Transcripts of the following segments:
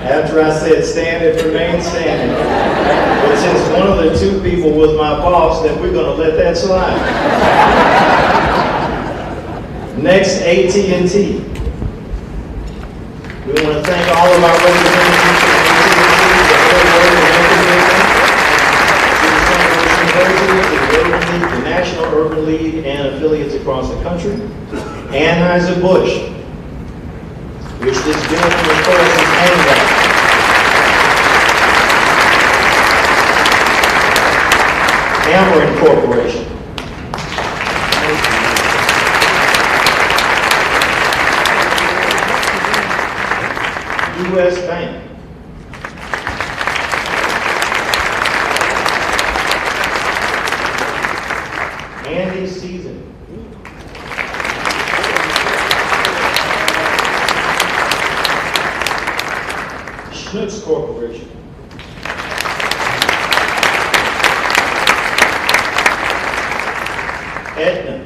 After I said stand, it remained standing. But since one of the two people was my boss, then we're going to let that slide. Next, AT&T. We want to thank all of our representatives from AT&T, the National Urban League, and affiliates across the country. Anheuser-Busch, which this gentleman refers to as ANWAC. Ameren Corporation. U.S. Bank. Andy Season. Schnutz Corporation. Aetna.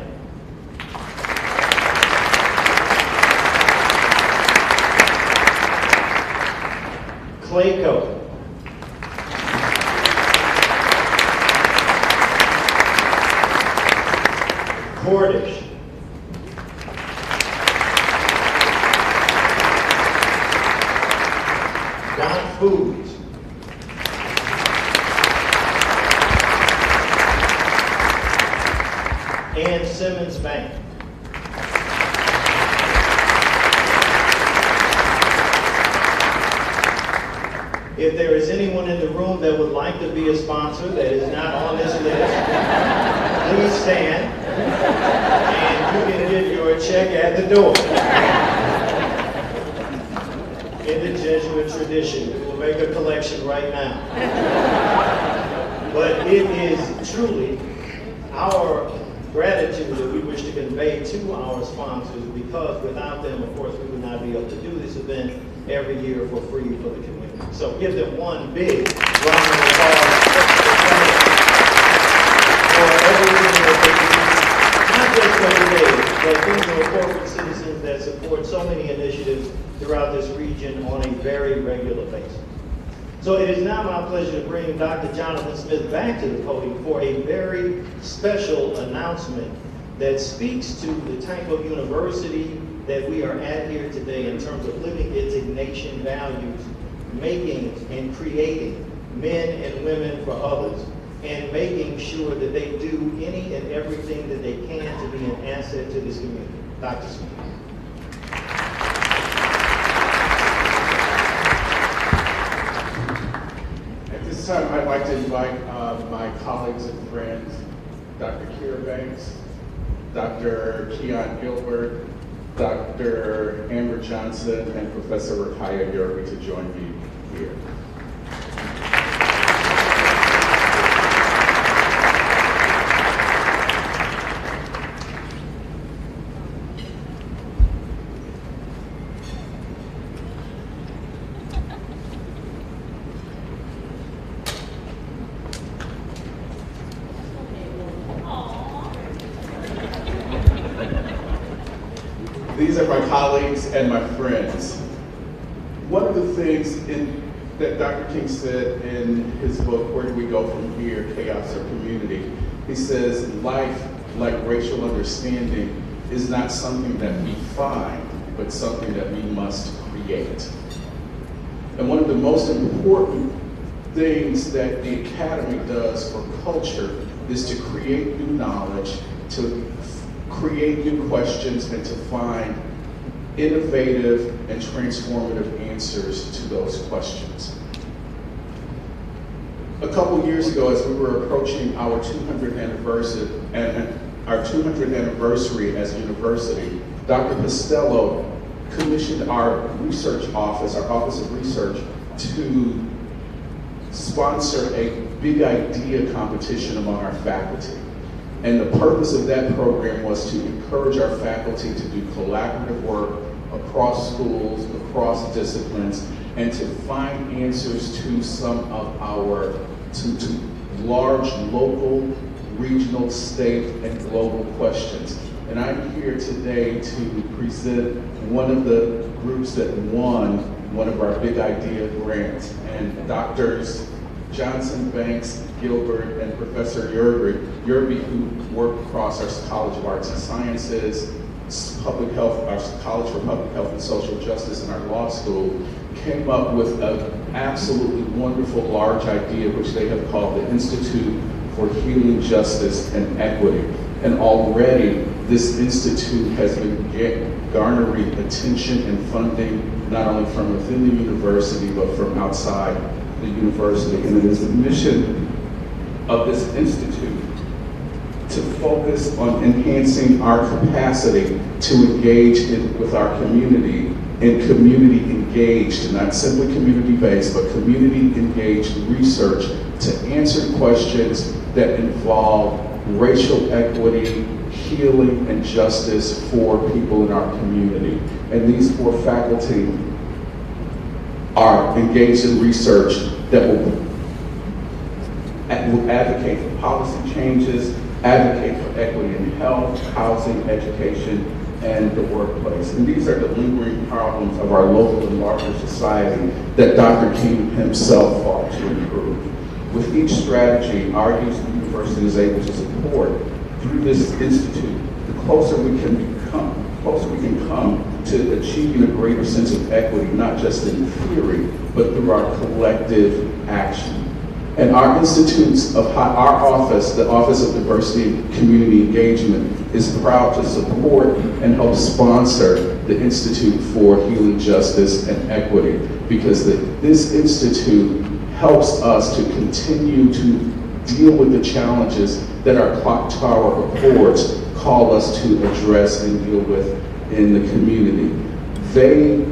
Clayco. Cordish. Don Foods. And Simmons Bank. If there is anyone in the room that would like to be a sponsor that is not on this list, please stand and you can get your check at the door. In the Jesuit tradition, we will make a collection right now. But it is truly our gratitude that we wish to convey to our sponsors, because without them, of course, we would not be able to do this event every year for free for the community. So give them one big round of applause for everything that they do, not just every day, but these are corporate citizens that support so many initiatives throughout this region on a very regular basis. So it is now my pleasure to bring Dr. Jonathan Smith back to the podium for a very special announcement that speaks to the type of university that we are at here today in terms of living its Ignatian values, making and creating men and women for others, and making sure that they do any and everything that they can to be an asset to this community. Dr. Smith. At this time, I'd like to invite my colleagues and friends, Dr. Kira Banks, Dr. Keon Gilbert, Dr. Amber Johnson, and Professor Rakaya Yerby to join me here. These are my colleagues and my friends. One of the things that Dr. King said in his book, Where Do We Go From Here, Chaos or Community? He says, life, like racial understanding, is not something that we find, but something that we must create. And one of the most important things that the Academy does for culture is to create new knowledge, to create new questions, and to find innovative and transformative answers to those questions. A couple years ago, as we were approaching our 200th anniversary as a university, Dr. Costello commissioned our research office, our Office of Research, to sponsor a big idea competition among our faculty. And the purpose of that program was to encourage our faculty to do collaborative work across schools, across disciplines, and to find answers to some of our to large local, regional, state, and global questions. And I'm here today to present one of the groups that won one of our big idea grants. And Doctors Johnson, Banks, Gilbert, and Professor Yerby, who work across our College of Arts and Sciences, Public Health, our College for Public Health and Social Justice, and our law school, came up with an absolutely wonderful large idea, which they have called the Institute for Healing, Justice, and Equity. And already, this institute has been garnering attention and funding, not only from within the university, but from outside the university. And it is the mission of this institute to focus on enhancing our capacity to engage with our community in community engaged, not simply community-based, but community-engaged research to answer questions that involve racial equity, healing, and justice for people in our community. And these 4 faculty are engaged in research that will advocate for policy changes, advocate for equity in health, housing, education, and the workplace. And these are the lingering problems of our local and larger society that Dr. King himself fought to improve. With each strategy, our university is able to support through this institute, the closer we can come to achieving a greater sense of equity, not just in theory, but through our collective action. And our institutes of our office, the Office of Diversity and Community Engagement, is proud to support and help sponsor the Institute for Healing, Justice, and Equity, because this institute helps us to continue to deal with the challenges that our clock tower reports call us to address and deal with in the community. They,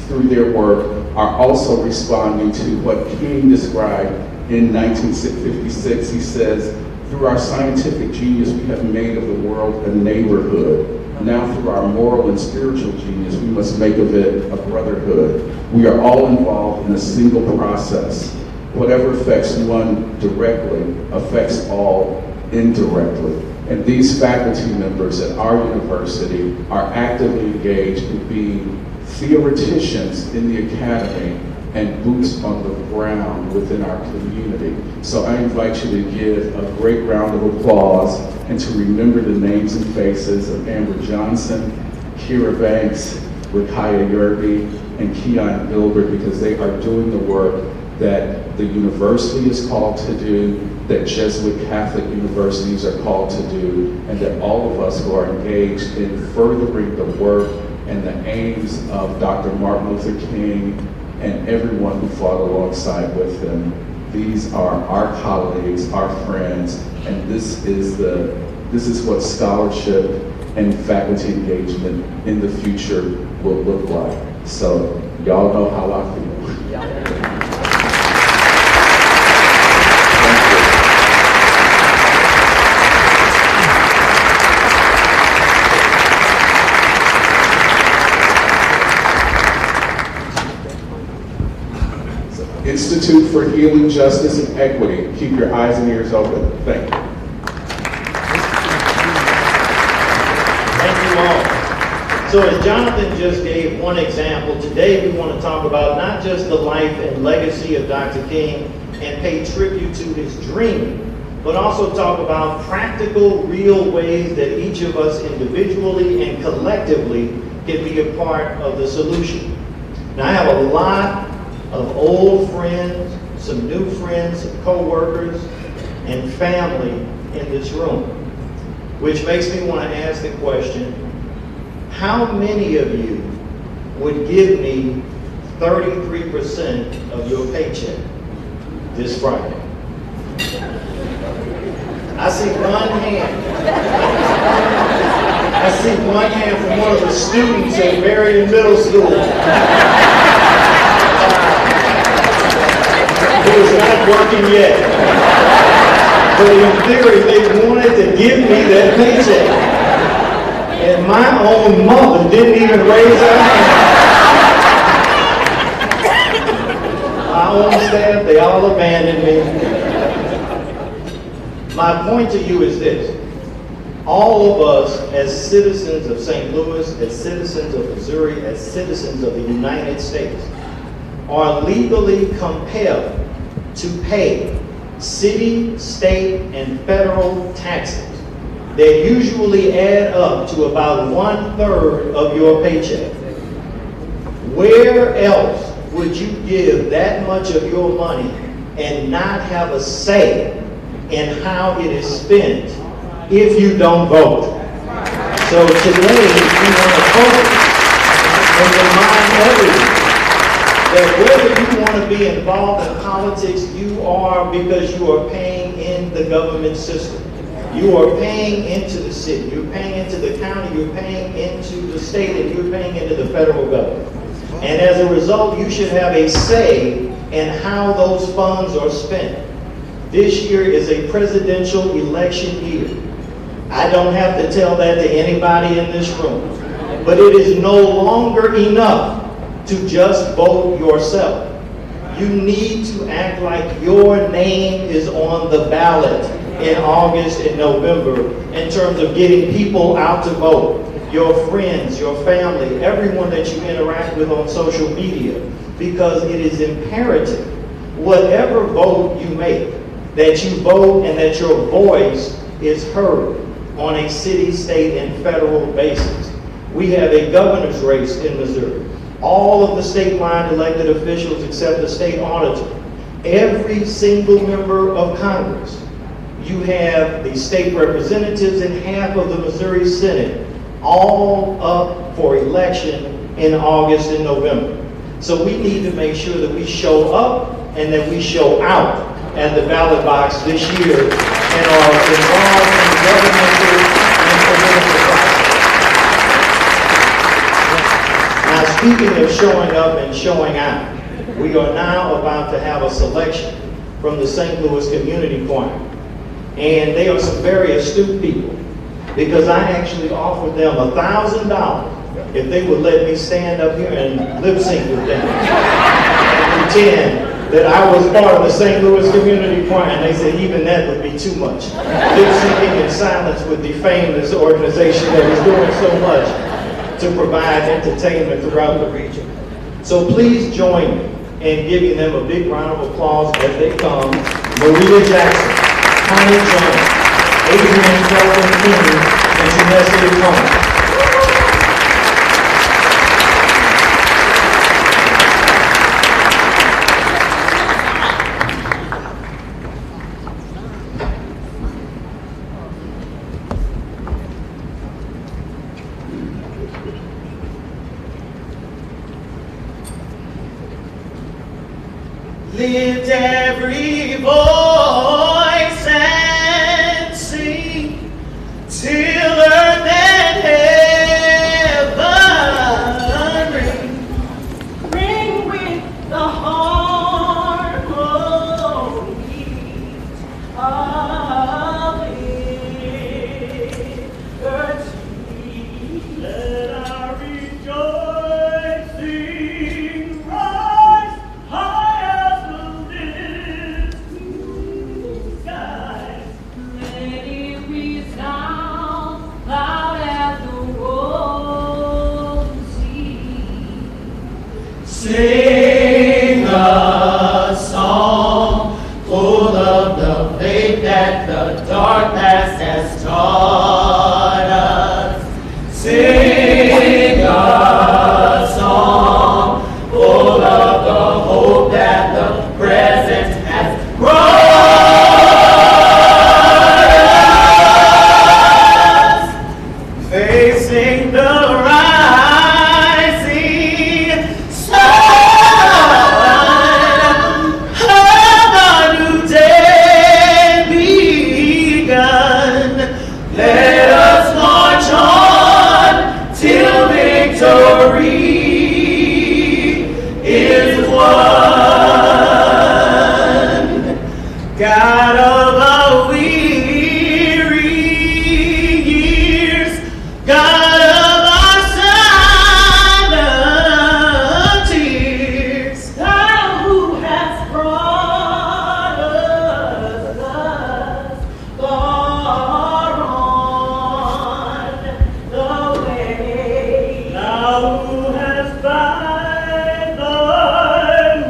through their work, are also responding to what King described in 1956. He says, through our scientific genius, we have made of the world a neighborhood. Now through our moral and spiritual genius, we must make of it a brotherhood. We are all involved in a single process. Whatever affects one directly affects all indirectly. And these faculty members at our university are actively engaged in being theoreticians in the academy and boots on the ground within our community. So I invite you to give a great round of applause and to remember the names and faces of Amber Johnson, Kira Banks, Rakaya Yerby, and Keon Gilbert, because they are doing the work that the university is called to do, that Jesuit Catholic universities are called to do, and that all of us who are engaged in furthering the work and the aims of Dr. Martin Luther King and everyone who fought alongside with him. These are our colleagues, our friends, and this is what scholarship and faculty engagement in the future will look like. So y'all know how I feel. Institute for Healing, Justice, and Equity. Keep your eyes and ears open. Thank you. Thank you all. So as Jonathan just gave one example, today we want to talk about not just the life and legacy of Dr. King and pay tribute to his dream, but also talk about practical, real ways that each of us individually and collectively can be a part of the solution. Now I have a lot of old friends, some new friends, some co-workers, and family in this room, which makes me want to ask the question, how many of you would give me 33% of your paycheck this Friday? I see one hand. I see one hand from one of the students at Marion Middle School. It was not working yet. But in theory, they wanted to give me that paycheck. And my own mother didn't even raise her hand. My own staff, they all abandoned me. My point to you is this. All of us as citizens of St. Louis, as citizens of Missouri, as citizens of the United States, are legally compelled to pay city, state, and federal taxes that usually add up to about 1/3 of your paycheck. Where else would you give that much of your money and not have a say in how it is spent if you don't vote? So today, we want to focus and remind everyone that whether you want to be involved in politics, you are, because you are paying in the government system. You are paying into the city, you're paying into the county, you're paying into the state, and you're paying into the federal government. And as a result, you should have a say in how those funds are spent. This year is a presidential election year. I don't have to tell that to anybody in this room. But it is no longer enough to just vote yourself. You need to act like your name is on the ballot in August and November in terms of getting people out to vote. Your friends, your family, everyone that you interact with on social media, because it is imperative, whatever vote you make, that you vote and that your voice is heard on a city, state, and federal basis. We have a governor's race in Missouri. All of the statewide elected officials except the state auditor, every single member of Congress. You have the state representatives and half of the Missouri Senate, all up for election in August and November. So we need to make sure that we show up and that we show out at the ballot box this year and are involved in the governmental and political process. Now, speaking of showing up and showing out, we are now about to have a selection from the St. Louis Community Choir. And they are some very astute people, because I actually offered them $1,000 if they would let me stand up here and lip sync with them and pretend that I was part of the St. Louis Community Choir, and they said even that would be too much. Lip syncing in silence would defame this organization that is doing so much to provide entertainment throughout the region. So please join me in giving them a big round of applause as they come. Maria Jackson, Connie Jones, Adrian Kelvin King, and Janessa Cohen. Lift every voice and sing till earth and heaven ring. Ring with the harmony of liberty. Let our rejoicing rise high as the lifting skies. Let it resound loud as the rolling sea. Sing a song full of the faith that the dark past has taught us. Sing a song full of the hope that the present has brought us. Facing the rising sun of a new day begun. Let us march on till victory is won. God of our weary years, God of our silent tears, thou who hast brought us thus far on the way, thou who hast by thy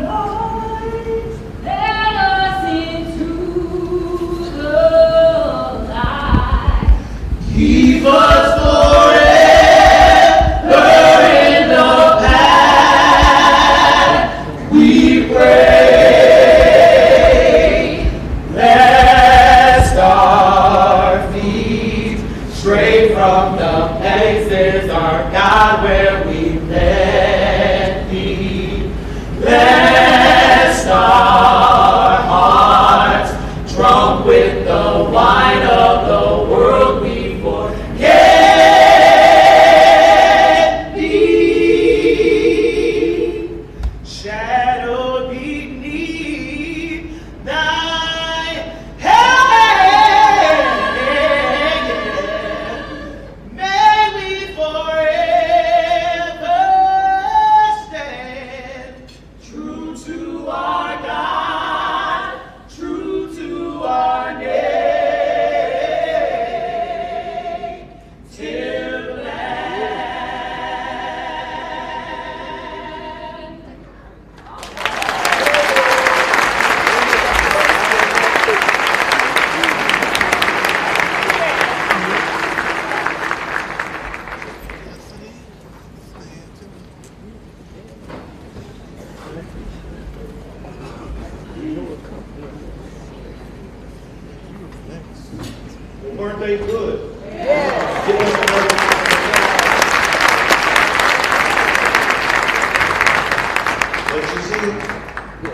birthday good? Yeah. Give us another round of applause. But you see,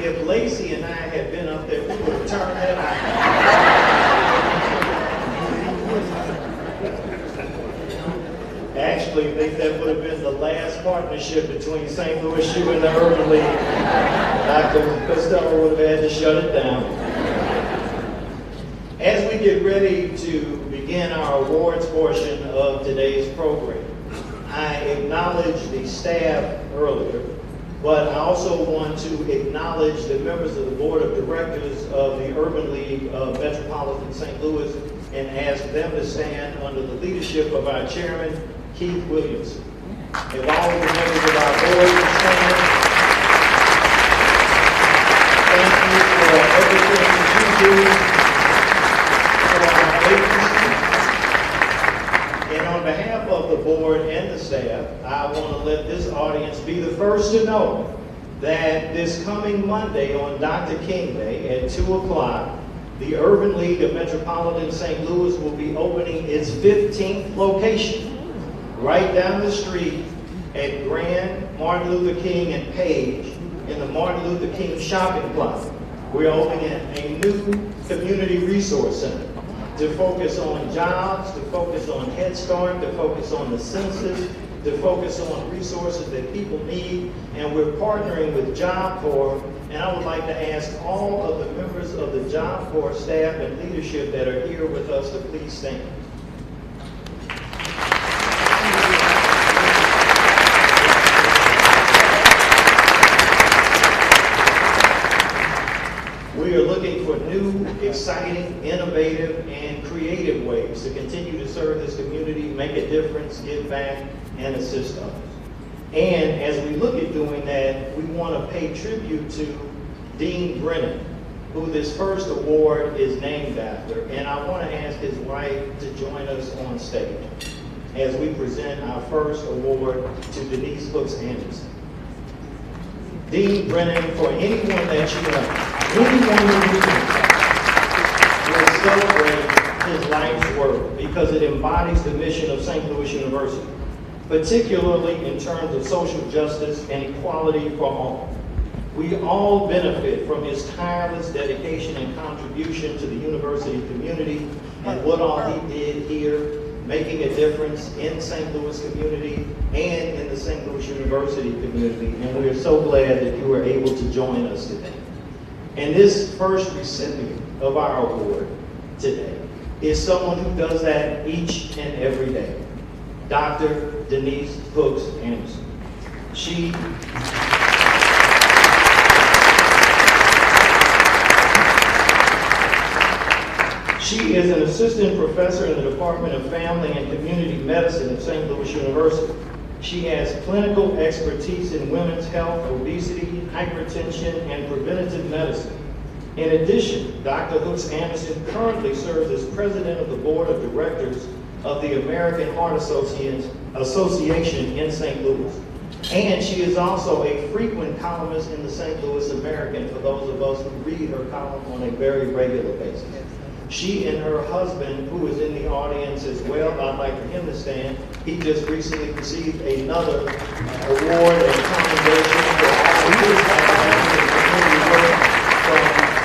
if Lacey and I had been up there, we would have turned that out. Actually, I think that would have been the last partnership between St. Louis U and the Urban League. Dr. Costello would have had to shut it down. As we get ready to begin our awards portion of today's program, I acknowledged the staff earlier, but I also want to acknowledge the members of the Board of Directors of the Urban League of Metropolitan St. Louis and ask them to stand under the leadership of our chairman, Keith Williamson. If all of the members of our board can stand, thank you for everything that you do for our agency. And on behalf of the board and the staff, I want to let this audience be the first to know that this coming Monday on Dr. King Day at 2 o'clock, the Urban League of Metropolitan St. Louis will be opening its 15th location right down the street at Grand, Martin Luther King, and Page in the Martin Luther King Shopping Plaza. We're opening a new community resource center to focus on jobs, to focus on Head Start, to focus on the census, to focus on resources that people need, and we're partnering with Job Corps, and I would like to ask all of the members of the Job Corps staff and leadership that are here with us to please stand. We are looking for new, exciting, innovative, and creative ways to continue to serve this community, make a difference, give back, and assist others. And as we look at doing that, we want to pay tribute to Dean Brennan, who this first award is named after. And I want to ask his wife to join us on stage as we present our first award to Denise Hooks Anderson. Dean Brennan, for anyone that you know, anyone who will celebrate his life's work because it embodies the mission of St. Louis University, particularly in terms of social justice and equality for all. We all benefit from his tireless dedication and contribution to the university community and what all he did here, making a difference in St. Louis community and in the St. Louis University community. And we are so glad that you were able to join us today. And this first recipient of our award today is someone who does that each and every day, Dr. Denise Hooks Anderson. She is an assistant professor in the Department of Family and Community Medicine at St. Louis University. She has clinical expertise in women's health, obesity, hypertension, and preventative medicine. In addition, Dr. Hooks Anderson currently serves as president of the board of directors of the American Heart Association in St. Louis. And she is also a frequent columnist in the St. Louis American for those of us who read her column on a very regular basis. She and her husband, who is in the audience as well, I'd like for him to stand. He just recently received another award and commendation for all of his community work from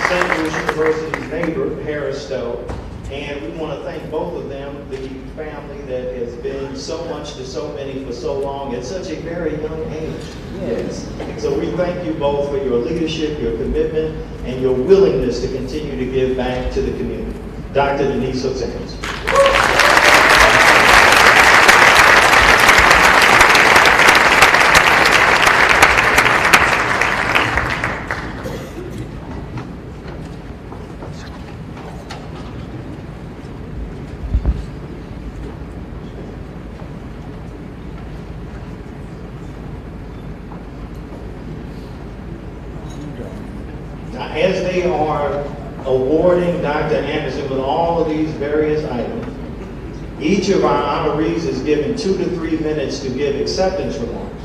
St. Louis University's neighbor, Harris Stowe. And we want to thank both of them, the family that has been so much to so many for so long at such a very young age. Yes. So we thank you both for your leadership, your commitment, and your willingness to continue to give back to the community. Dr. Denise Hooks Anderson. As they are awarding Dr. Anderson with all of these various items, each of our honorees is given 2 to 3 minutes to give acceptance remarks.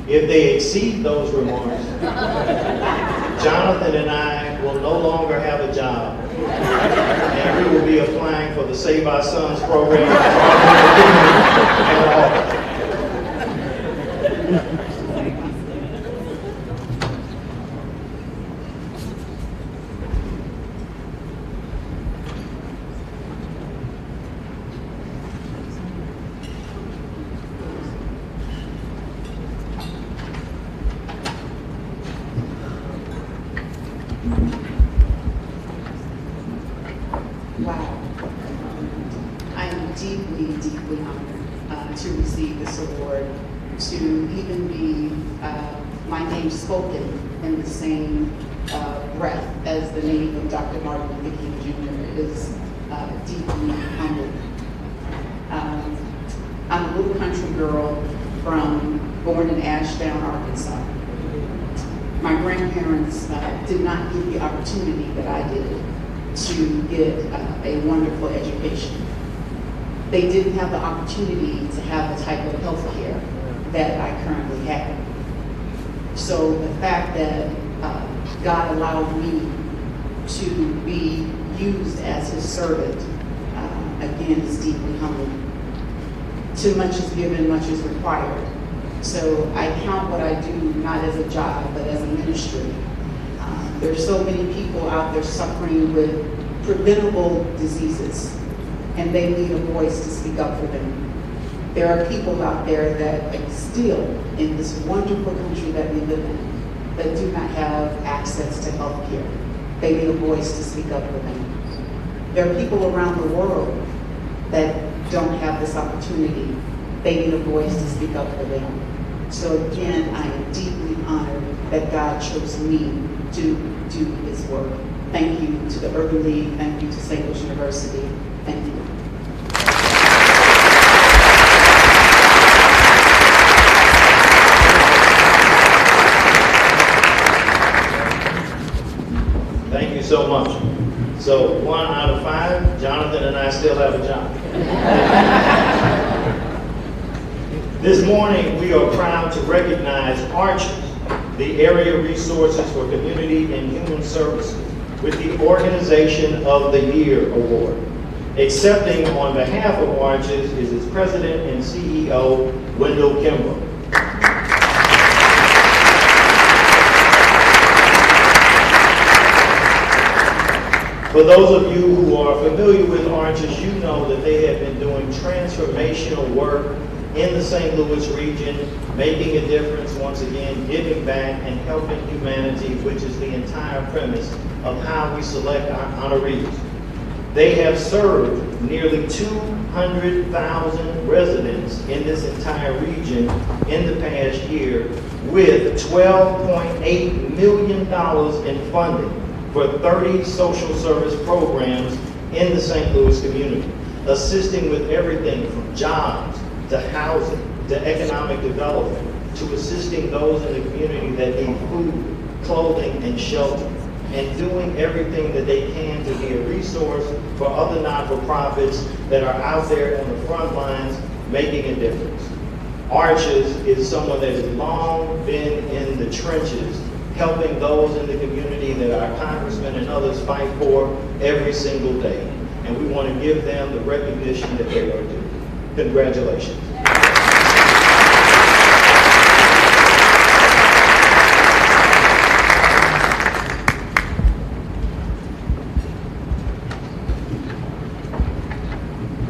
If they exceed those remarks, Jonathan and I will no longer have a job. and we will be applying for the Save Our Sons program. Wow. I am deeply, deeply honored to receive this award, to even be my name spoken in the same breath as the name of Dr. Martin Luther King Jr. is deeply humbling. I'm a little country girl born in Ashdown, Arkansas. My grandparents did not get the opportunity that I did to get a wonderful education. They didn't have the opportunity to have the type of health care that I currently have. So the fact that God allowed me to be used as his servant, again, is deeply humbling. Too much is given, much is required. So I count what I do not as a job, but as a ministry. There's so many people out there suffering with preventable diseases, and they need a voice to speak up for them. There are people out there that still, in this wonderful country that we live in, that do not have access to health care. They need a voice to speak up for them. There are people around the world that don't have this opportunity. They need a voice to speak up for them. So again, I am deeply honored that God chose me to do his work. Thank you to the Urban League. Thank you to St. Louis University. Thank you. Thank you so much. So 1 out of 5, Jonathan and I still have a job. This morning, we are proud to recognize Arches, the Area Resources for Community and Human Services, with the Organization of the Year Award. Accepting on behalf of Arches is its President and CEO, Wendell Kimbrough. For those of you who are familiar with Arches, you know that they have been doing transformational work in the St. Louis region, making a difference, once again, giving back and helping humanity, which is the entire premise of how we select our honorees. They have served nearly 200,000 residents in this entire region in the past year with $12.8 million in funding for 30 social service programs in the St. Louis community, assisting with everything from jobs to housing, to economic development, to assisting those in the community that need food, clothing, and shelter, and doing everything that they can to be a resource for other not-for-profits that are out there on the front lines making a difference. Arches is someone that has long been in the trenches, helping those in the community that our congressmen and others fight for every single day. And we want to give them the recognition that they are due. Congratulations.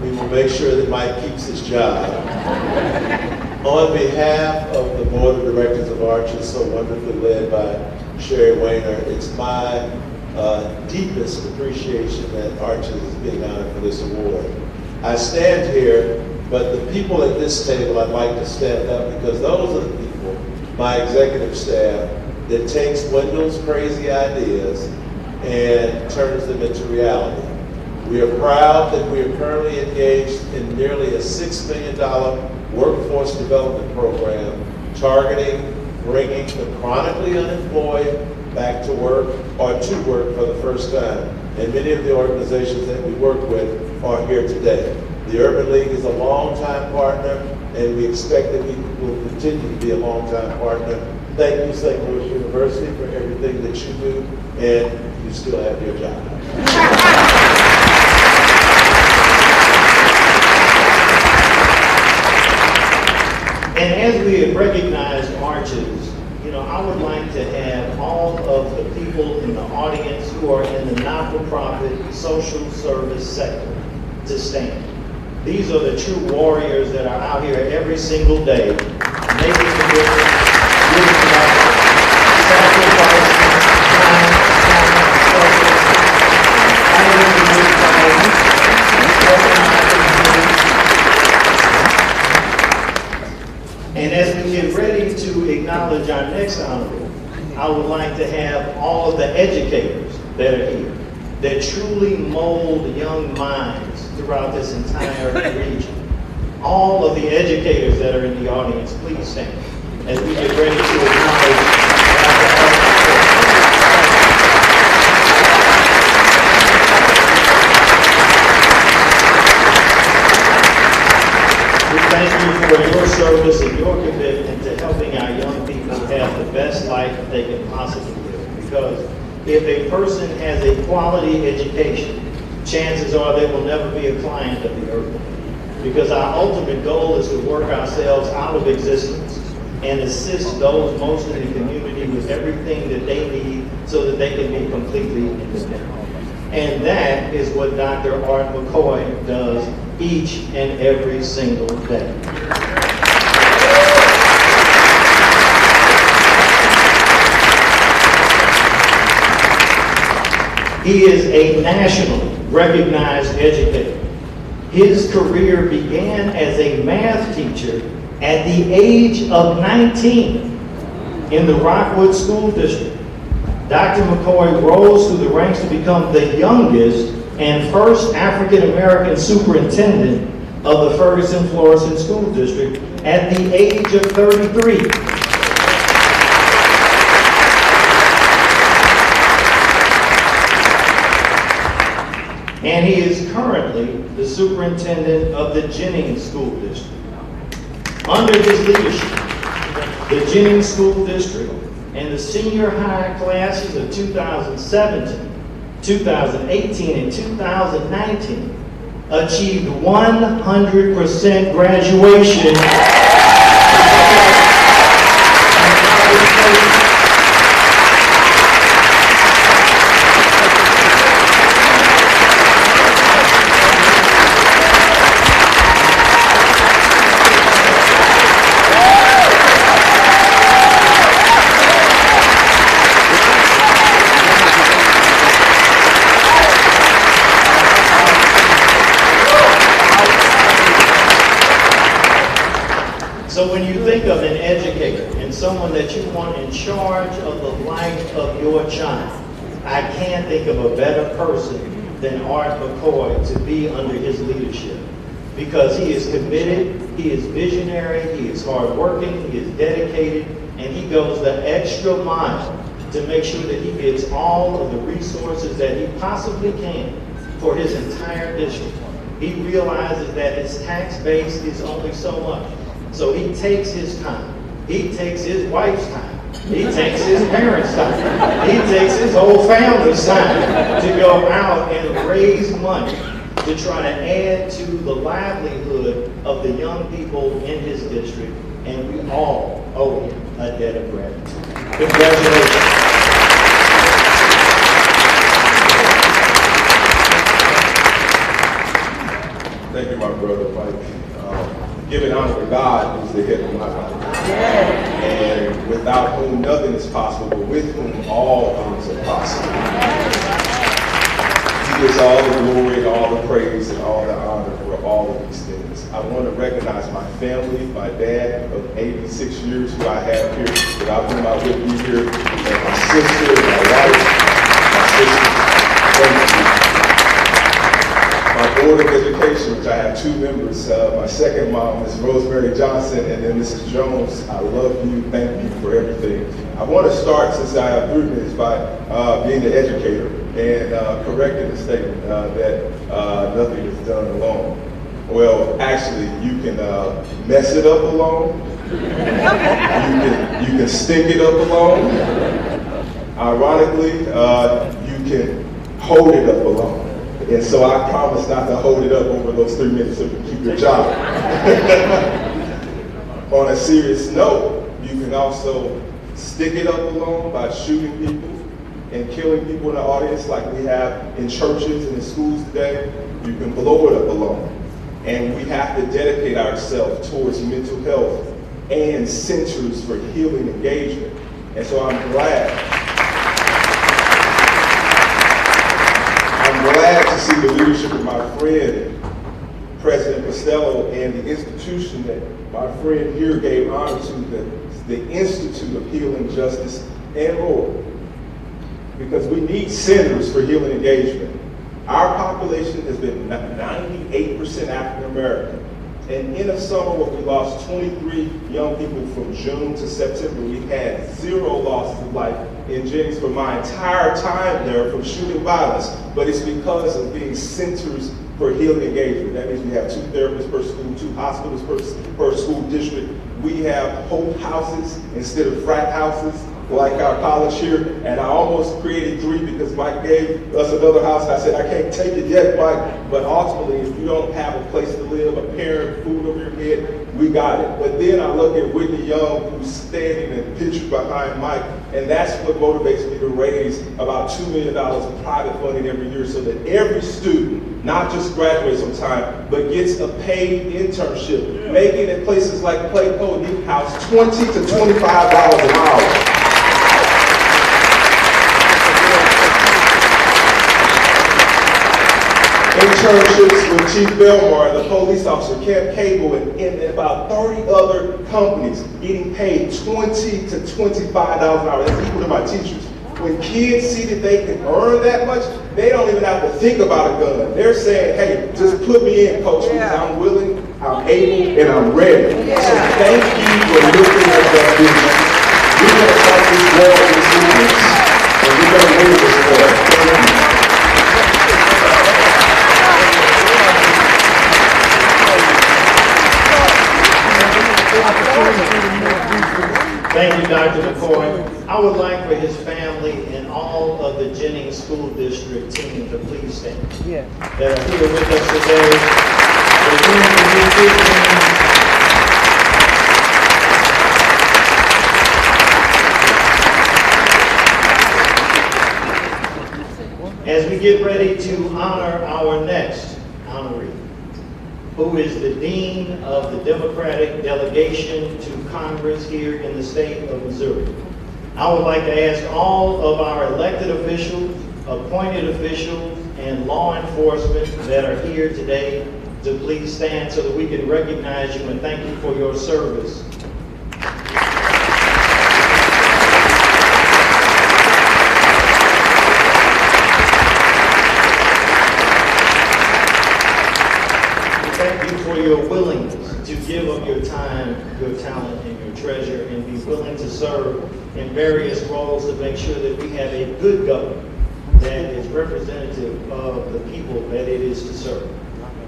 We will make sure that Mike keeps his job. On behalf of the Board of Directors of Arches, so wonderfully led by Sherry Wayner, it's my deepest appreciation that Arches is being honored for this award. I stand here, but the people at this table, I'd like to stand up because those are the people, my executive staff, that takes Wendell's crazy ideas and turns them into reality. We are proud that we are currently engaged in nearly a $6 million workforce development program targeting bringing the chronically unemployed back to work or to work for the first time. And many of the organizations that we work with are here today. The Urban League is a longtime partner, and we expect that we will continue to be a longtime partner Thank you, St. Louis University, for everything that you do, and you still have your job. And as we have recognized arches, I would like to have all of the people in the audience who are in the not-for-profit social service sector to stand. These are the true warriors that are out here every single day, making the difference, giving back, sacrificing time, and as we get ready to acknowledge our next honorable, I would like to have all of the educators that are here, that truly mold young minds throughout this entire region. All of the educators that are in the audience, please stand as we get ready to acknowledge. We thank you for your service and your commitment to helping our young people have the best life that they can possibly live. Because if a person has a quality education, chances are they will never be a client of the earth. Because our ultimate goal is to work ourselves out of existence and assist those most in the community with everything that they need so that they can be completely independent. And that is what Dr. Art McCoy does each and every single day. He is a nationally recognized educator. His career began as a math teacher at the age of 19 in the Rockwood School District. Dr. McCoy rose through the ranks to become the youngest and first African-American superintendent of the Ferguson-Florissant School District at the age of 33. And he is currently the superintendent of the Jennings School District. Under his leadership, the Jennings School District and the senior high classes of 2017, 2018, and 2019 achieved 100% graduation. So when you think of an educator and someone that you want in charge of the life of your child, I can't think of a better person than Art McCoy to be under his leadership. Because he is committed, he is visionary, he is hardworking, he is dedicated, and he goes the extra mile to make sure that he gets all of the resources that he possibly can for his entire district. He realizes that his tax base is only so much. So he takes his time. He takes his wife's time. He takes his parents' time. He takes his whole family's time to go out and raise money to try to add to the livelihood of the young people in his district. And we all owe him a debt of gratitude. Congratulations. Thank you, my brother Mike. Giving honor to God is the head of my life. And without whom nothing is possible, but with whom all things are possible. He gets all the glory and all the praise and all the honor for all of these things. I want to recognize my family, my dad of 86 years who I have here, without whom I wouldn't be here, and my sister, my wife, my sister. Thank you. My Board of Education, which I have two members, my second mom, Ms. Rosemary Johnson, and then Mrs. Jones. I love you, thank you for everything. I want to start, since I have 3 minutes, by being the educator and correcting the statement that nothing is done alone. Well, actually, you can mess it up alone, You can stick it up alone. Ironically, you can hold it up alone. And so I promise not to hold it up over those 3 minutes so you can keep your job. On a serious note, you can also stick it up alone by shooting people and killing people in the audience like we have in churches and in schools today. You can blow it up alone. And we have to dedicate ourselves towards mental health and centers for healing engagement. And so I'm glad to see the leadership of my friend, President Costello, and the institution that my friend here gave honor to, the Institute of Healing, Justice, and More. Because we need centers for healing engagement. Our population has been 98% African American. And in a summer where we lost 23 young people from June to September, we had 0 losses of life in Jennings for my entire time there from shooting violence. But it's because of being centers for healing engagement. That means we have 2 therapists per school, 2 hospitals per school district. We have hope houses instead of frat houses, like our college here, and I almost created 3 because Mike gave us another house. I said, I can't take it yet, Mike, but ultimately, if you don't have a place to live, a parent, food over your head, we got it. But then I look at Whitney Young, who's standing and pictured behind Mike, and that's what motivates me to raise about $2 million in private funding every year so that every student not just graduates on time, but gets a paid internship, making at places like Clayco and Deep House $20 to $25 an hour. Internships with Chief Belmar, the police officer, Camp Cable, and about 30 other companies getting paid $20 to $25 an hour. That's equal to my teachers. When kids see that they can earn that much, they don't even have to think about a gun. They're saying, hey, just put me in, coach, because I'm willing, I'm able, and I'm ready. So thank you for looking at that vision. We're going to fight this war with students, and we're going to win this war. Thank you. Thank you, Dr. McCoy. I would like for his family and all of the Jennings School District team to please stand. That are here with us today. As we get ready to honor our next honoree, who is the Dean of the Democratic Delegation to Congress here in the state of Missouri. I would like to ask all of our elected officials, appointed officials, and law enforcement that are here today to please stand so that we can recognize you and thank you for your service. Thank you for your willingness to give of your time, your talent, and your treasure, and be willing to serve in various roles to make sure that we have a good government that is representative of the people that it is to serve.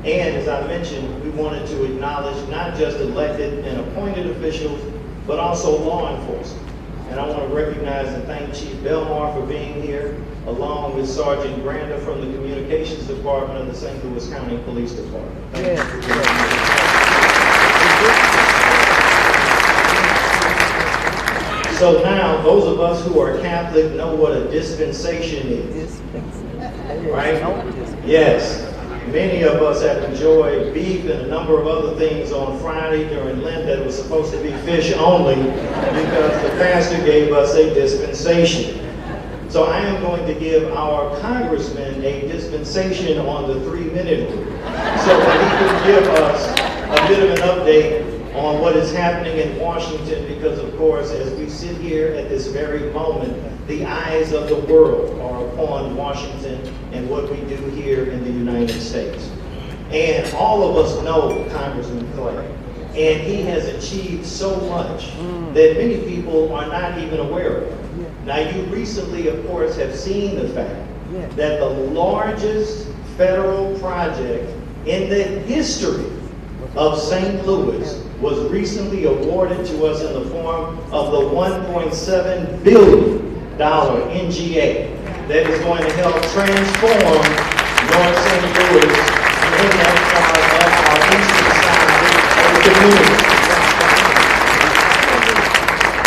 And as I mentioned, we wanted to acknowledge not just elected and appointed officials, but also law enforcement. And I want to recognize and thank Chief Belmar for being here, along with Sergeant Granda from the Communications Department of the St. Louis County Police Department. Thank you for being here. So now, those of us who are Catholic know what a dispensation is. Right? Yes. Many of us have enjoyed beef and a number of other things on Friday during Lent that was supposed to be fish only because the pastor gave us a dispensation. So I am going to give our congressman a dispensation on the 3-minute rule so that he can give us a bit of an update on what is happening in Washington because, of course, as we sit here at this very moment, the eyes of the world are upon Washington and what we do here in the United States. And all of us know Congressman Clay, and he has achieved so much that many people are not even aware of. Now, you recently, of course, have seen the fact that the largest federal project in the history of St. Louis was recently awarded to us in the form of the $1.7 billion NGA that is going to help transform North St. Louis in that part of our eastern side of the community.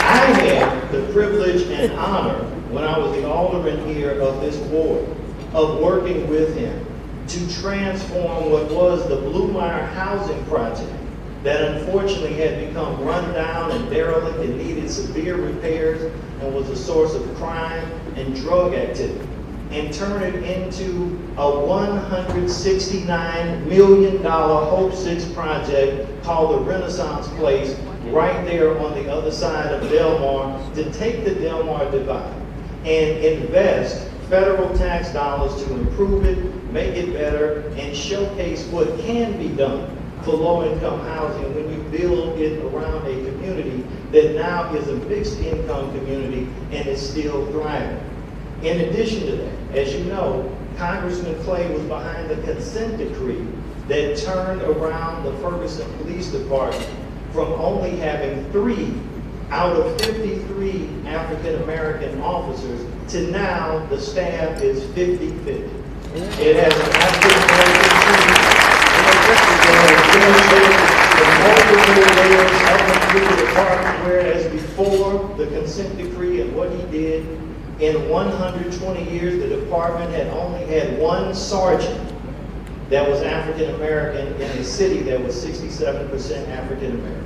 I had the privilege and honor when I was the alderman here of this ward of working with him to transform what was the Bluemeyer housing project that unfortunately had become run down and derelict and needed severe repairs and was a source of crime and drug activity, and turn it into a $169 million Hope 6 project called the Renaissance Place right there on the other side of Delmar, to take the Delmar divide and invest federal tax dollars to improve it, make it better, and showcase what can be done for low-income housing when you build it around a community that now is a mixed-income community and is still thriving. In addition to that, as you know, Congressman Clay was behind the consent decree that turned around the Ferguson Police Department from only having 3 out of 53 African-American officers to now the staff is 50-50. It has an African-American team, multiple layers up and through the department, whereas before the consent decree and what he did, in 120 years, the department had only had 1 sergeant that was African-American in a city that was 67% African-American.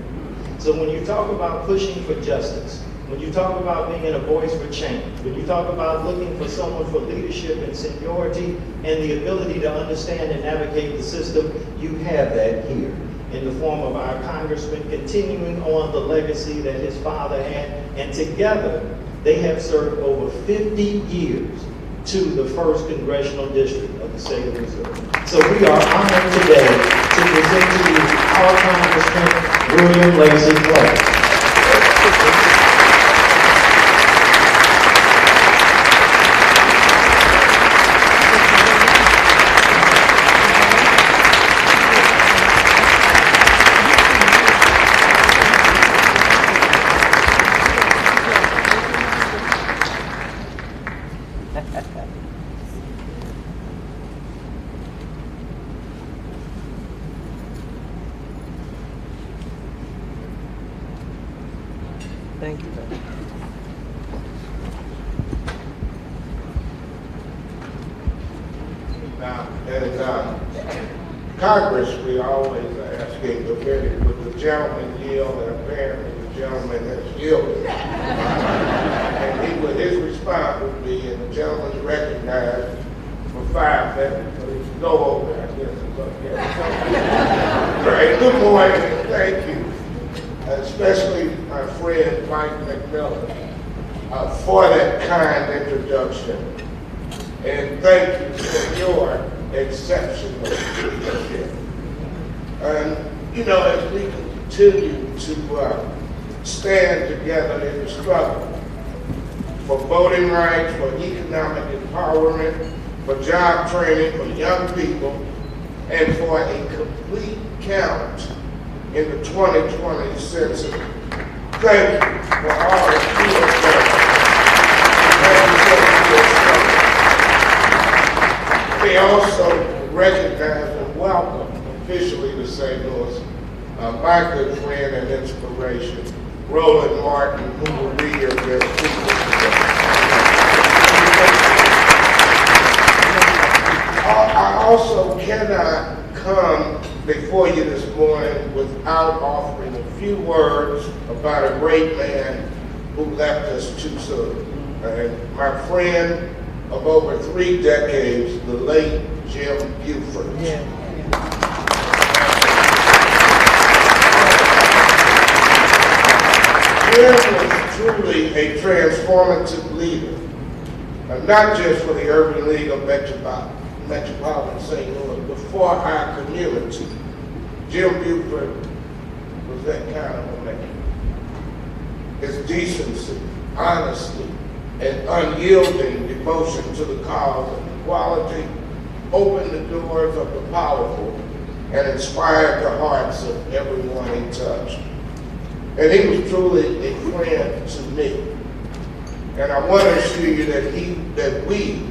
So when you talk about pushing for justice, when you talk about being a voice for change, when you talk about looking for someone for leadership and seniority and the ability to understand and navigate the system, you have that here in the form of our congressman continuing on the legacy that his father had, and together they have served over 50 years to the 1st Congressional District of the state of Missouri. So we are honored today to present to you our Congressman, William Lacy Clay. Thank you. Now, as Congress, we always are asking the minute, would the gentleman yield, and apparently the gentleman has yielded. And his response would be, and the gentleman's recognized for 5 minutes, but if you go over, I guess it's okay. Right, good morning, thank you. Especially my friend Mike McMillan for that kind introduction. And thank you for your exceptional leadership. And, you know, as we continue to stand together in the struggle for voting rights, for economic empowerment, for job training for young people, and for a complete count in the 2020 census. Thank you for all that you have done. We also recognize and welcome officially to St. Louis my good friend and inspiration, Roland Martin, who will be your guest speaker today. I also cannot come before you this morning without offering a few words about a great man who left us too soon. And my friend of over 3 decades, the late Jim Buford. Yeah. Jim was truly a transformative leader, not just for the Urban League of Metropolitan St. Louis, but for our community. Jim Buford was that kind of a man. His decency, honesty, and unyielding devotion to the cause of equality opened the doors of the powerful and inspired the hearts of everyone he touched. And he was truly a friend to me. And I want to assure you that we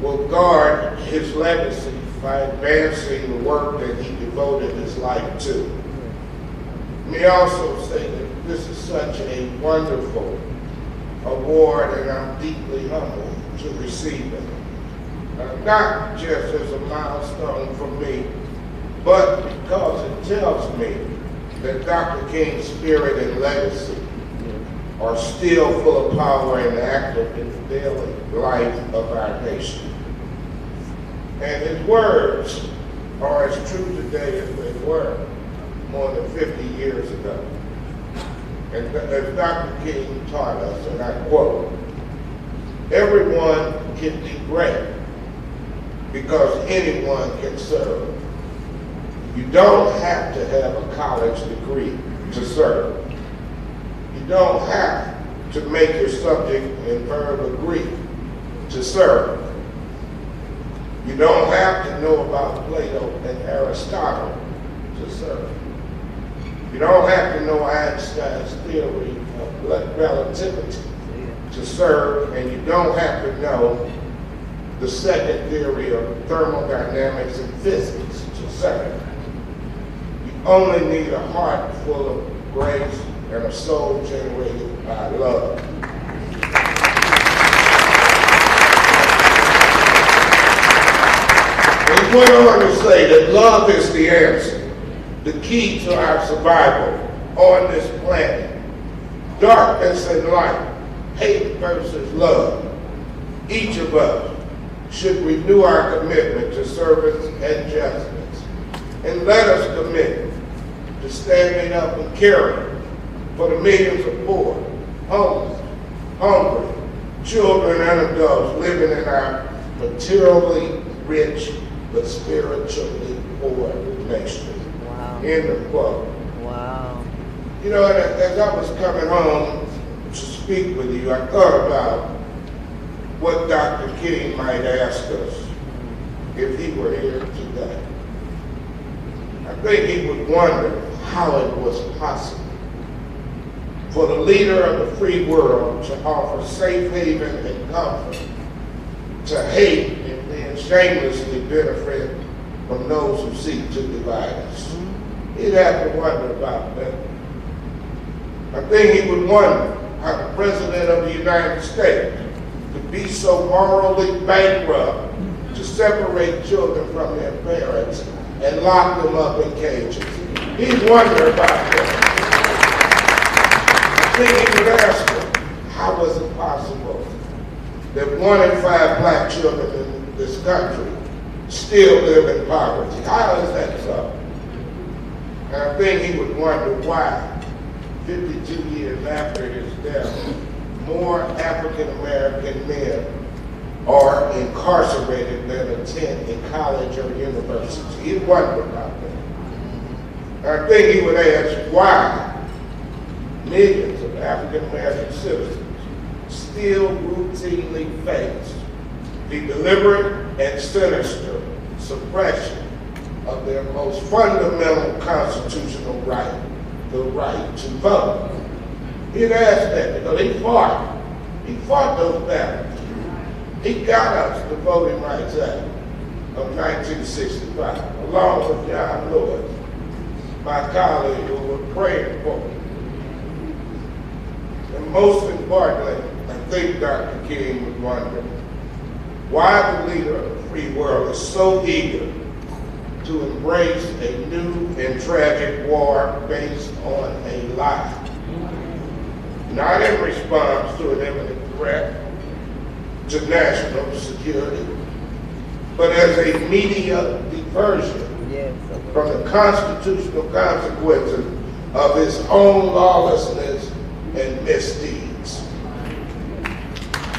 will guard his legacy by advancing the work that he devoted his life to. Let me also say that this is such a wonderful award, and I'm deeply humbled to receive it. Not just as a milestone for me, but because it tells me that Dr. King's spirit and legacy are still full of power and active in the daily life of our nation. And his words are as true today as they were more than 50 years ago. And as Dr. King taught us, and I quote, "Everyone can be great because anyone can serve. You don't have to have a college degree to serve. You don't have to make your subject and verb agree to serve. You don't have to know about Plato and Aristotle to serve. You don't have to know Einstein's theory of relativity to serve, and you don't have to know the second theory of thermodynamics and physics to serve. You only need a heart full of grace and a soul generated by love." And he went on to say that love is the answer, the key to our survival on this planet. Darkness and light, hate versus love. Each of us should renew our commitment to service and justice. And let us commit to standing up and caring for the millions of poor, homeless, hungry, children and adults living in our materially rich but spiritually poor nation. Wow. End of quote. Wow. You know, as I was coming home to speak with you, I thought about what Dr. King might ask us if he were here today. I think he would wonder how it was possible for the leader of the free world to offer safe haven and comfort, to hate and then shamelessly benefit from those who seek to divide us. He'd have to wonder about that. I think he would wonder how the President of the United States could be so morally bankrupt to separate children from their parents and lock them up in cages. He'd wonder about that. I think he would ask him, how was it possible that 1 in 5 black children in this country still live in poverty? How is that so? And I think he would wonder why, 52 years after his death, more African American men are incarcerated than attend a college or university. He'd wonder about that. And I think he would ask why millions of African American citizens still routinely face the deliberate and sinister suppression of their most fundamental constitutional right, the right to vote. He'd ask that because he fought those battles. He got us the Voting Rights Act of 1965, along with John Lewis, my colleague who were praying for me. And most importantly, I think Dr. King would wonder why the leader of the free world is so eager to embrace a new and tragic war based on a lie. Not in response to an imminent threat to national security, but as a media diversion from the constitutional consequences of his own lawlessness and misdeeds.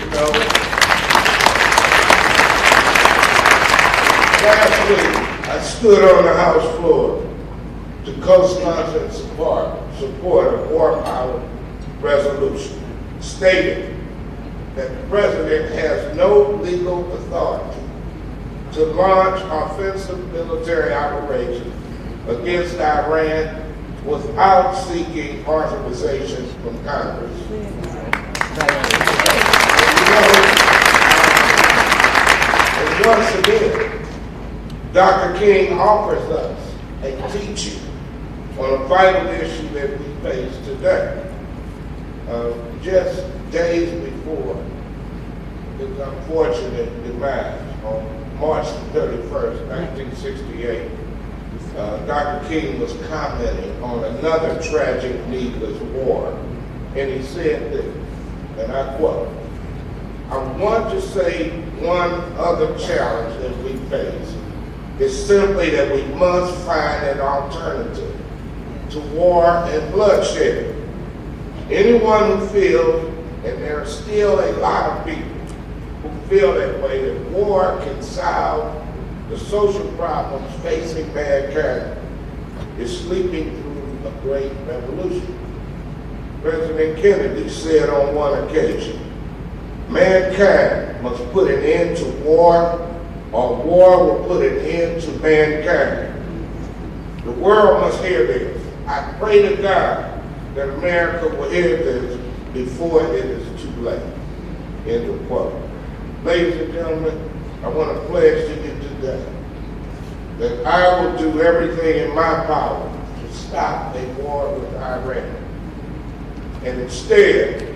You know, last week I stood on the House floor to co-sponsor and support a war power resolution stating that the president has no legal authority to launch offensive military operations against Iran without seeking authorization from Congress. And once again, Dr. King offers us a teaching on a vital issue that we face today. Just days before his unfortunate demise on March 31st, 1968, Dr. King was commenting on another tragic, needless war, and he said this, and I quote, "I want to say one other challenge that we face is simply that we must find an alternative to war and bloodshed. Anyone who feels, and there are still a lot of people who feel that way, that war can solve the social problems facing mankind, is sleeping through a great revolution." President Kennedy said on one occasion, "Mankind must put an end to war, or war will put an end to mankind." The world must hear this. I pray to God that America will hear this before it is too late. End of quote. Ladies and gentlemen, I want to pledge to you today that I will do everything in my power to stop a war with Iran. And instead,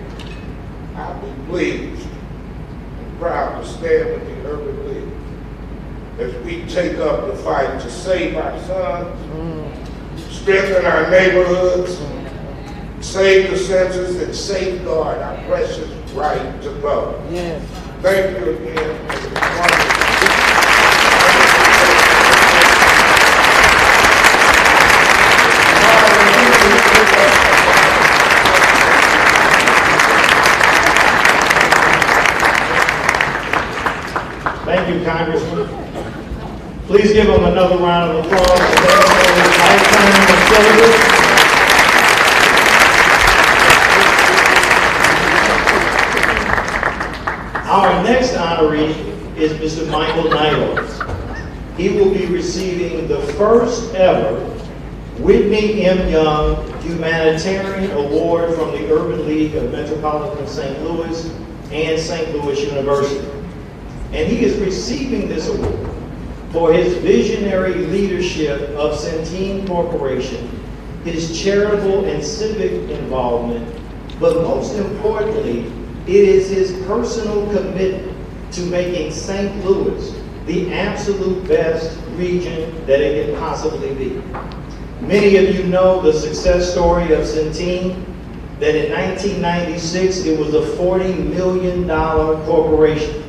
I'll be pleased and proud to stand with the Urban League as we take up the fight to save our sons, strengthen our neighborhoods, save the census, and safeguard our precious right to vote. Yes. Thank you again. Thank you, Congressman. Please give him another round of applause for his lifetime of service. Our next honoree is Mr. Michael Niles. He will be receiving the first ever Whitney M. Young Humanitarian Award from the Urban League of Metropolitan St. Louis and St. Louis University. And he is receiving this award for his visionary leadership of Centene Corporation, his charitable and civic involvement, but most importantly, it is his personal commitment to making St. Louis the absolute best region that it can possibly be. Many of you know the success story of Centene, that in 1996 it was a $40 million corporation.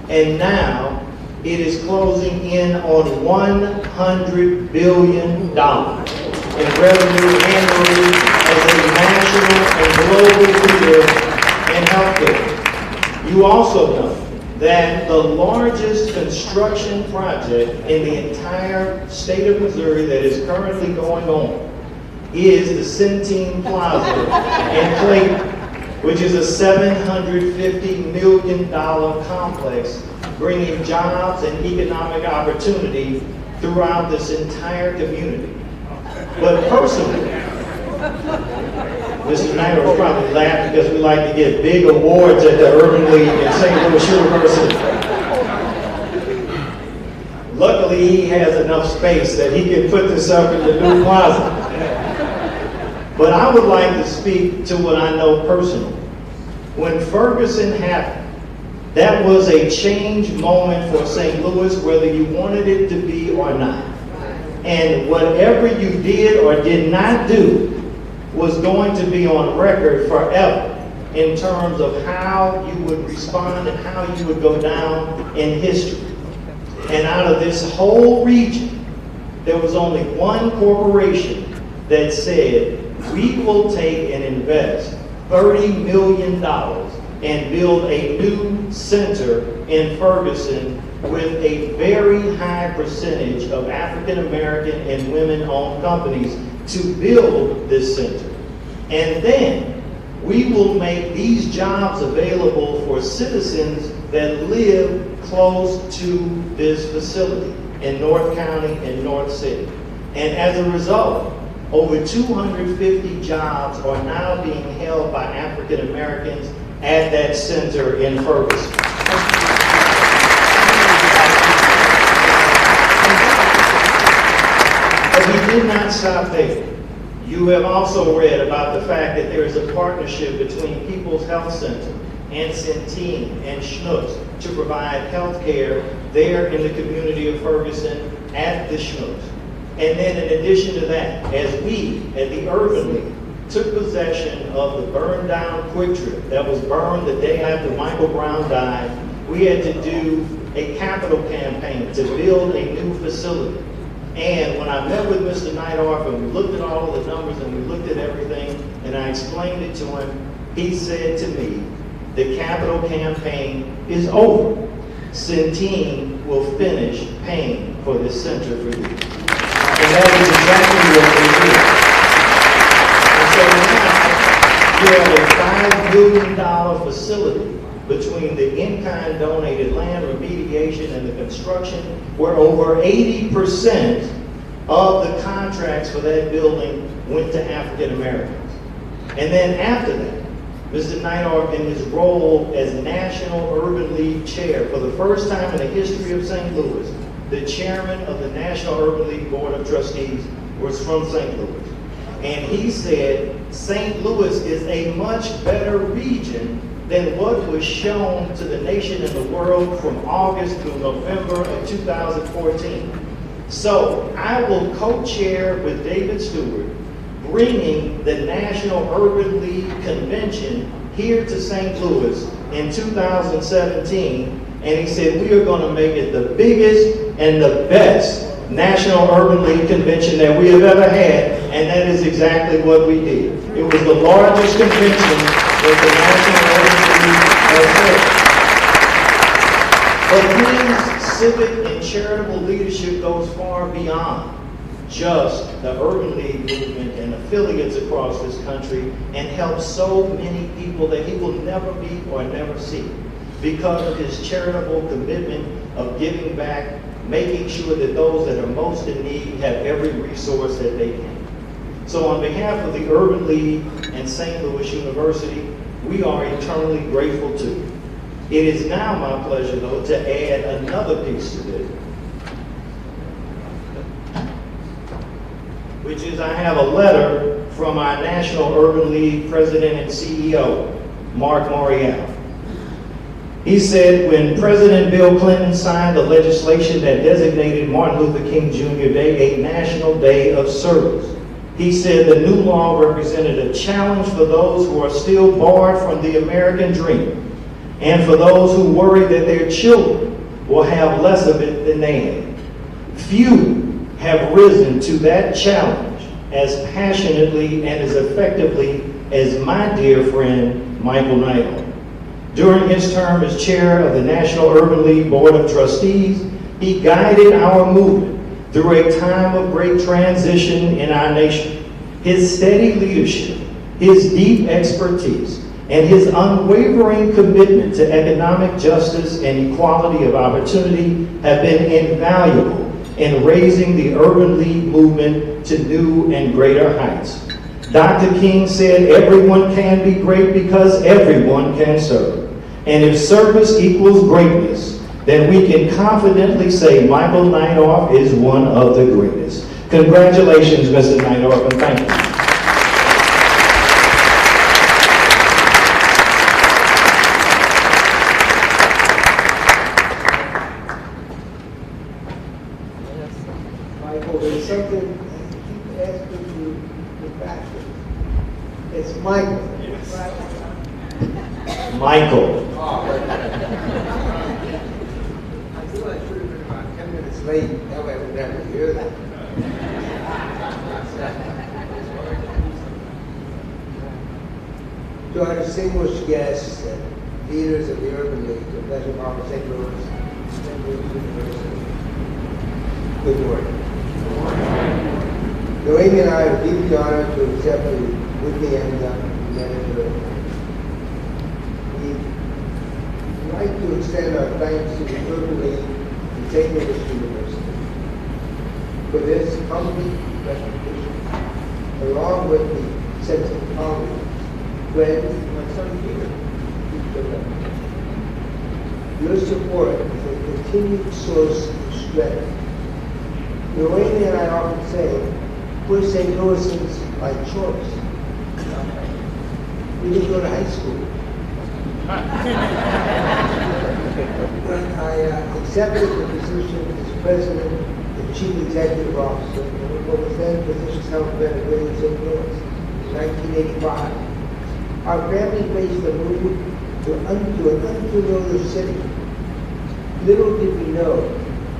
And now it is closing in on $100 billion in revenue annually as a national and global leader in healthcare. You also know that the largest construction project in the entire state of Missouri that is currently going on is the Centene Plaza in Clayton, which is a $750 million complex bringing jobs and economic opportunity throughout this entire community. But personally, Mr. Knight probably laughed because we like to get big awards at the Urban League in St. Louis University. Luckily, he has enough space that he can put this up in the new plaza. But I would like to speak to what I know personally. When Ferguson happened, that was a change moment for St. Louis, whether you wanted it to be or not. And whatever you did or did not do was going to be on record forever in terms of how you would respond and how you would go down in history. And out of this whole region, there was only one corporation that said, we will take and invest $30 million and build a new center in Ferguson with a very high percentage of African American and women-owned companies to build this center. And then we will make these jobs available for citizens that live close to this facility in North County and North City. And as a result, over 250 jobs are now being held by African Americans at that center in Ferguson. But he did not stop there. You have also read about the fact that there is a partnership between People's Health Center and Centene and Schnooks to provide health care there in the community of Ferguson at the Schnooks. And then in addition to that, as we at the Urban League took possession of the burned down Quick Trip that was burned the day after Michael Brown died, we had to do a capital campaign to build a new facility. And when I met with Mr. Neidorff and we looked at all of the numbers and we looked at everything and I explained it to him, he said to me, the capital campaign is over. Centene will finish paying for this center for you. And that is exactly what we did. And so now, you have a $5 billion facility between the in-kind donated land remediation and the construction, where over 80% of the contracts for that building went to African Americans. And then after that, Mr. Neidorff, in his role as National Urban League Chair, for the first time in the history of St. Louis, the chairman of the National Urban League Board of Trustees was from St. Louis. And he said, St. Louis is a much better region than what was shown to the nation and the world from August through November of 2014. So I will co-chair with David Stewart, bringing the National Urban League Convention here to St. Louis in 2017. And he said, we are going to make it the biggest and the best National Urban League Convention that we have ever had. And that is exactly what we did. It was the largest convention that the National Urban League has had. But his civic and charitable leadership goes far beyond just the Urban League movement and affiliates across this country, and helps so many people that he will never meet or never see because of his charitable commitment of giving back, making sure that those that are most in need have every resource that they can. So on behalf of the Urban League and St. Louis University, we are eternally grateful to you. It is now my pleasure, though, to add another piece to this, which is I have a letter from our National Urban League President and CEO, Mark Morial. He said, when President Bill Clinton signed the legislation that designated Martin Luther King Jr. Day a National Day of Service, he said the new law represented a challenge for those who are still barred from the American dream, and for those who worry that their children will have less of it than they had. Few have risen to that challenge as passionately and as effectively as my dear friend, Michael Neidorff. During his term as chair of the National Urban League Board of Trustees, he guided our movement through a time of great transition in our nation. His steady leadership, his deep expertise, and his unwavering commitment to economic justice and equality of opportunity have been invaluable in raising the Urban League movement to new and greater heights. Dr. King said everyone can be great because everyone can serve. And if service equals greatness, then we can confidently say Michael Neidorff is one of the greatest. Congratulations, Mr. Neidorff, and thank you. Michael, there's something I keep asking you to practice. It's Michael. Yes. Michael. I knew I should have been about 10 minutes late. That way I would never hear that. To our distinguished guests and leaders of the Urban League, the pleasure of our St. Louis University. Good morning. Noemi and I are deeply honored to accept the Whitney and manager. We like to extend our thanks to the Urban League and St. Louis University for this humble recognition, along with the sense of colleagues, friends, my son here. Your support is a continued source of strength. Louis and I often say, we're St. Louisans by choice. We didn't go to high school. When I accepted the position as president and chief executive officer of what was then Physicians Health Benefit in St. Louis in 1985, our family faced a move to an unfamiliar city. Little did we know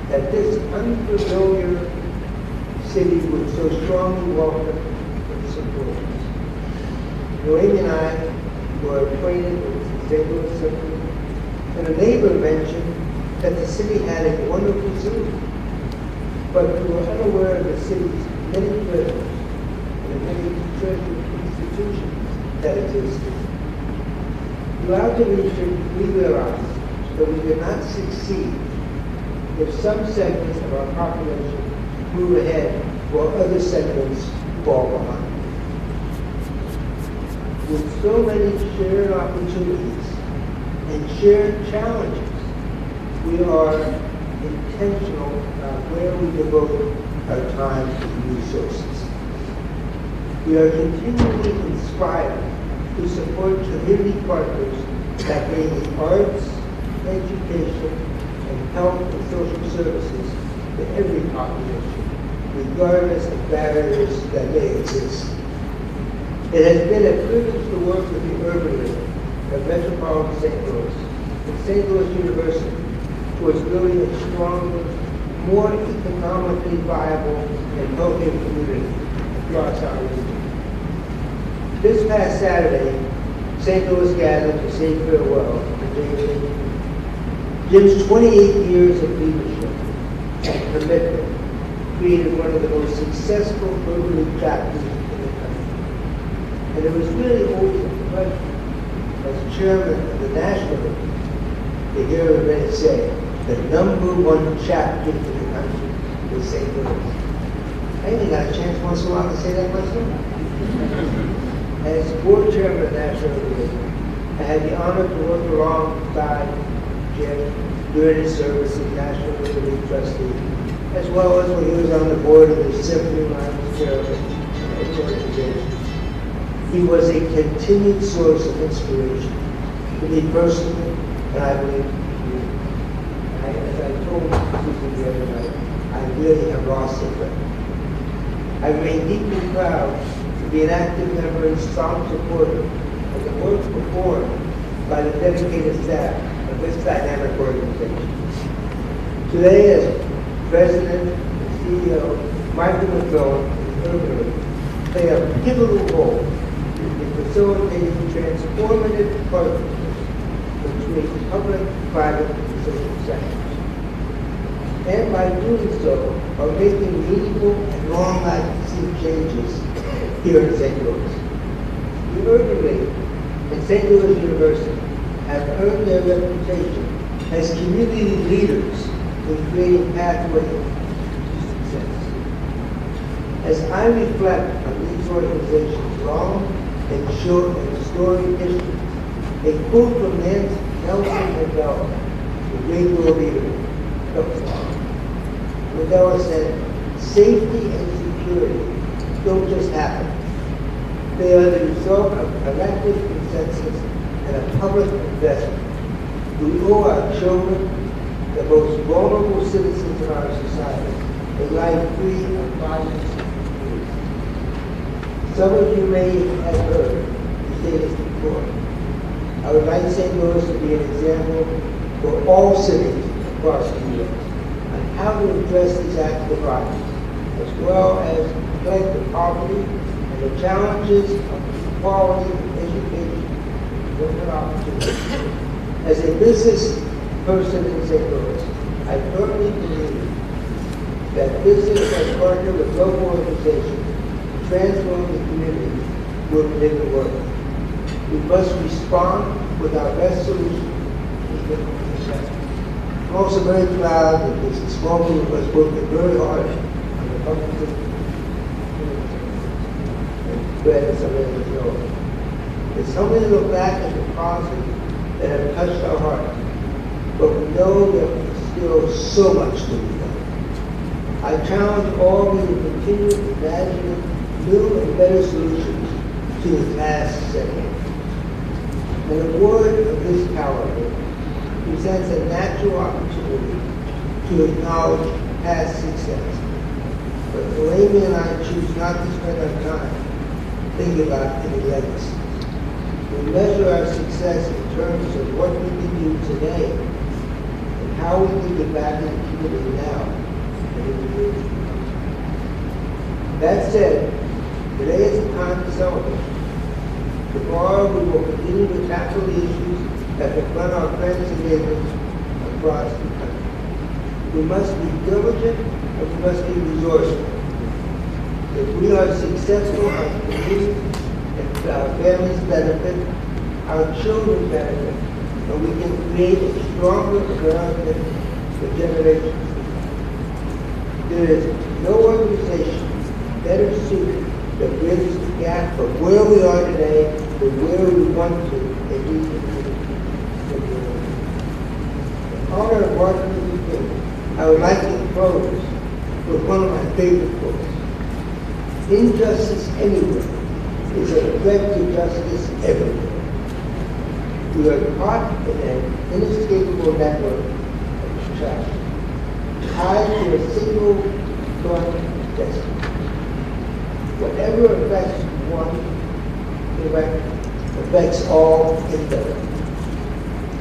that this unfamiliar city would so strongly welcome and support us. Louis and I were acquainted with the St. Louis Symphony, and a neighbor mentioned that the city had a wonderful zoo, but we were unaware of the city's many treasures and the many treasured institutions that existed. Throughout the region, we realized that we could not succeed if some segments of our population move ahead while other segments fall behind. With so many shared opportunities and shared challenges, we are intentional about where we devote our time and resources. We are continually inspired to support community partners that bring the arts, education, and health and social services to every population, regardless of barriers that may exist. It has been a privilege to work with the Urban League of Metropolitan St. Louis and St. Louis University towards building a stronger, more economically viable and healthier community across our region. This past Saturday, St. Louis gathered to say farewell to Jimmy. Jim's 28 years of leadership and commitment created one of the most successful Urban League chapters in the country. And it was really always a pleasure, as chairman of the National League, to hear everybody say the #1 chapter in the country was St. Louis. I even got a chance once in a while to say that myself. As board chairman of the National League, I had the honor to work alongside Jim during his service as National League trustee, as well as when he was on the board of the Symphony when I was chairman of the organization. He was a continued source of inspiration to me personally, and I believe to you. As I told Susan the other night, I really have lost a friend. I remain deeply proud to be an active member and strong supporter of the work performed by the dedicated staff of this dynamic organization. Today, as President and CEO, Michael McMillan and Urban League play a pivotal role in facilitating transformative partnerships between public, private, and social sectors. And by doing so, are making meaningful and long-lasting changes here in St. Louis. The Urban League and St. Louis University have earned their reputation as community leaders in creating pathways to success. As I reflect on these organizations' long and short and storied history, a quote from Nelson Mandela, the great world leader, comes along. Mandela said, "Safety and security don't just happen. They are the result of collective consensus and a public investment. We owe our children, the most vulnerable citizens in our society, a life free of violence and fear." Some of you may have heard me say this before. I would like St. Louis to be an example for all cities across the U.S. on how to address these active violence, as well as fight the poverty and the challenges of equality, education, and different opportunities. As a business person in St. Louis, I firmly believe that business must partner with local organizations to transform the community where we live and work. We must respond with our best solution to I'm also very proud that there's a small group of us working very hard on the public system. And glad some of you know. There's so many look back at the policies that have touched our hearts, but we know there's still so much to be done. I challenge all of you to continue imagining new and better solutions to the task set ahead. An award of this caliber presents a natural opportunity to acknowledge past success. But Amy and I choose not to spend our time thinking about any legacy. We measure our success in terms of what we can do today and how we can get back in the community now and in the years to come. That said, today is the time to celebrate. Tomorrow we will continue to tackle the issues that confront our friends and neighbors across the country. We must be diligent and we must be resourceful. If we are successful, our communities and our families benefit, our children benefit, and we can create a stronger America for generations. There is no organization better suited to bridge the gap from where we are today to where we want to in these communities. In honor of Martin Luther King, I would like to close with one of my favorite quotes. Injustice anywhere is a threat to justice everywhere. We are caught in an inescapable network of trust, tied to a single thought destiny. Whatever affects one affects all indirectly.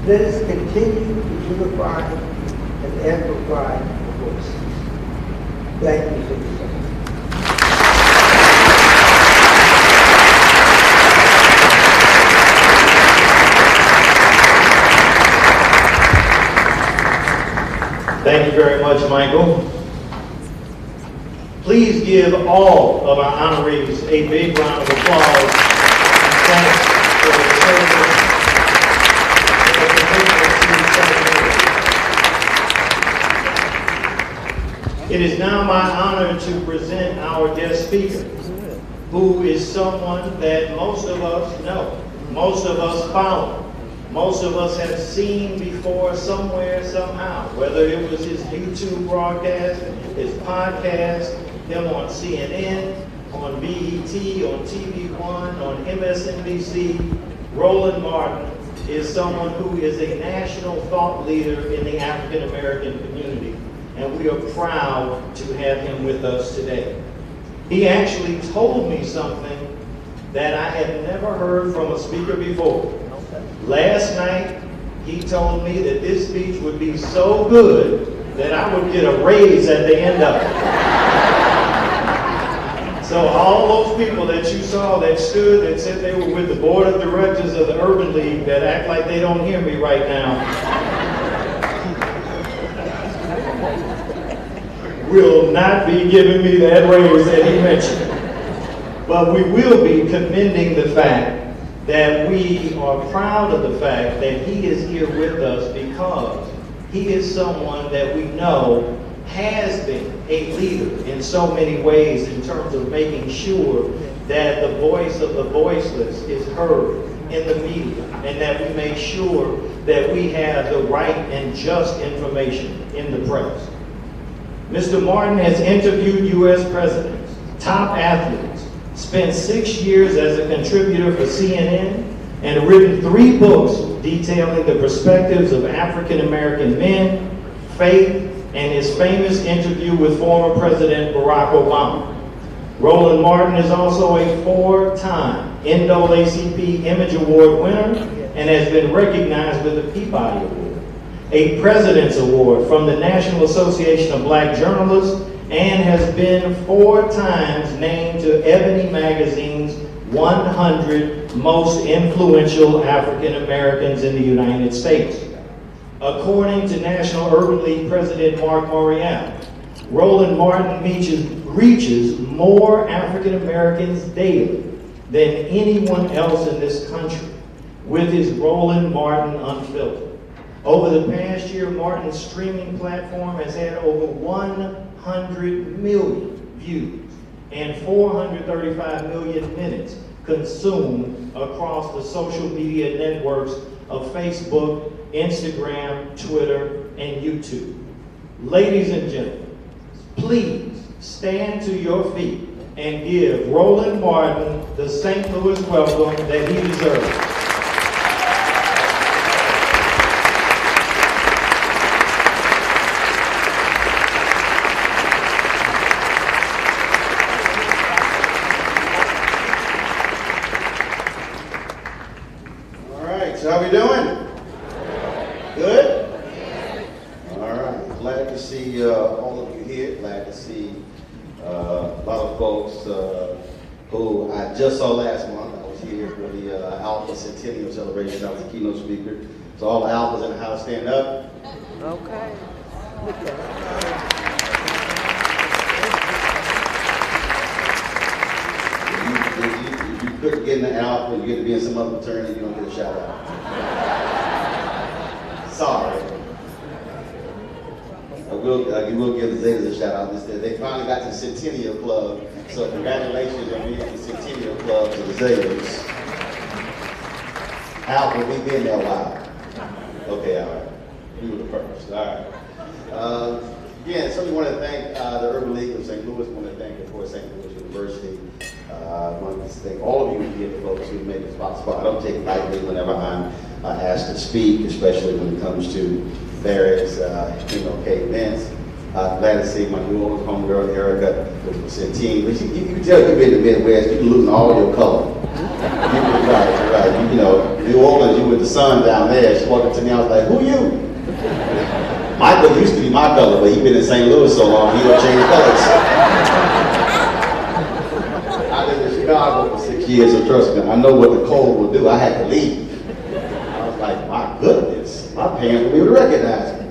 Let us continue to unify and amplify the voices. Thank you for your time. Thank you very much, Michael. Please give all of our honorees a big round of applause and thanks for their service and their commitment to celebrate. It is now my honor to present our guest speaker, who is someone that most of us know, most of us follow. Most of us have seen before somewhere, somehow, whether it was his YouTube broadcast, his podcast, him on CNN, on BET, on TV One, on MSNBC. Roland Martin is someone who is a national thought leader in the African American community, and we are proud to have him with us today. He actually told me something that I had never heard from a speaker before. Last night, he told me that this speech would be so good that I would get a raise at the end of it. So all those people that you saw that stood and said they were with the board of directors of the Urban League that act like they don't hear me right now, will not be giving me that raise that he mentioned. But we will be commending the fact that we are proud of the fact that he is here with us because he is someone that we know has been a leader in so many ways in terms of making sure that the voice of the voiceless is heard in the media and that we make sure that we have the right and just information in the press. Mr. Martin has interviewed U.S. presidents, top athletes, spent 6 years as a contributor for CNN, and written 3 books detailing the perspectives of African American men, faith, and his famous interview with former President Barack Obama. Roland Martin is also a 4-time NAACP Image Award winner and has been recognized with the Peabody Award, a President's Award from the National Association of Black Journalists, and has been 4 times named to Ebony Magazine's 100 Most Influential African Americans in the United States. According to National Urban League President Mark Morial, Roland Martin reaches more African Americans daily than anyone else in this country with his Roland Martin Unfiltered. Over the past year, Martin's streaming platform has had over 100 million views and 435 million minutes consumed across the social media networks of Facebook, Instagram, Twitter, and YouTube. Ladies and gentlemen, please stand to your feet and give Roland Martin the St. Louis welcome that he deserves. How we doing? Good? All right. Glad to see all of you here. Glad to see a lot of folks who I just saw last month. I was here for the Alpha Centennial celebration. I was a keynote speaker. So all the Alphas in the house, stand up. Okay. If you couldn't get in the Alpha and you get to be in some other fraternity, you don't get a shout out. Sorry. You will give the Zetas a shout out. They finally got to the Centennial Club, so congratulations on being in the Centennial Club to the Zetas. Alpha, we've been there a while. Okay, all right. We were the first. All right. Again, so we want to thank the Urban League of St. Louis. We want to thank, of course, St. Louis University. I want to thank all of you here, the folks who made this possible. I don't take it lightly whenever I'm asked to speak, especially when it comes to various MLK events. Glad to see my New Orleans homegirl, Erica, who was 17. You can tell you've been in the Midwest, you're losing all your color. Right. You know, New Orleans, you with the sun down there. She walked up to me, I was like, who you? Michael used to be my color, but he's been in St. Louis so long, he don't change colors. I lived in Chicago for 6 years, so trust me, I know what the cold will do. I had to leave. I was like, my goodness, my parents will be able to recognize me.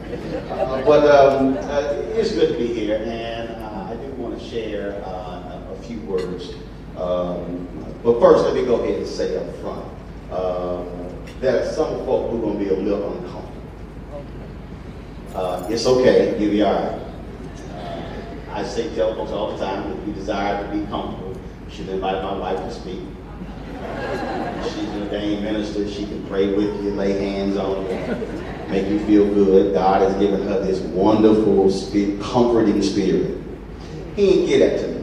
It's good to be here, and I do want to share a few words. But first, let me go ahead and say up front, there are some folk who are going to be a little uncomfortable. It's okay, you'll be all right. I tell folks all the time, if you desire to be comfortable, you should invite my wife to speak. She's an ordained minister. She can pray with you, lay hands on you, make you feel good. God has given her this wonderful, comforting spirit. He didn't give that to me.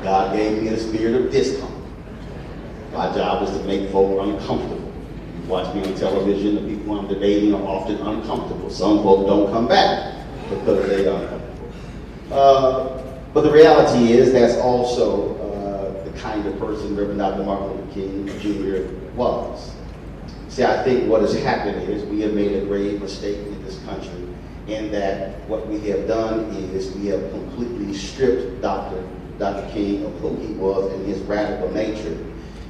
God gave me the spirit of discomfort. My job is to make folk uncomfortable. You watch me on television, the people I'm debating are often uncomfortable. Some folk don't come back because they're uncomfortable. But the reality is that's also the kind of person Reverend Dr. Martin Luther King Jr. was. See, I think what has happened is we have made a grave mistake in this country in that what we have done is we have completely stripped Dr. King of who he was and his radical nature.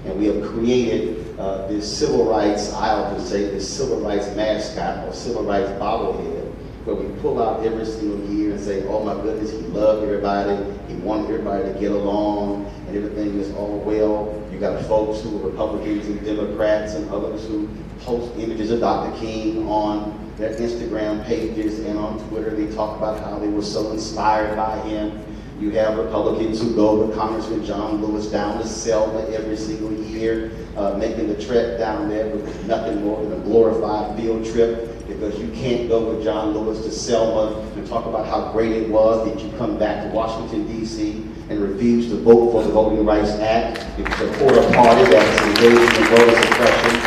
And we have created this civil rights, I often say this civil rights mascot or civil rights bobblehead, where we pull out every single year and say, oh my goodness, he loved everybody, he wanted everybody to get along, and everything is all well. You got folks who are Republicans and Democrats and others who post images of Dr. King on their Instagram pages and on Twitter. They talk about how they were so inspired by him. You have Republicans who go with Congressman John Lewis down to Selma every single year, making the trek down there with nothing more than a glorified field trip, because you can't go with John Lewis to Selma and talk about how great it was that you come back to Washington, D.C. and refuse to vote for the Voting Rights Act, you support a party that's engaged in voter suppression.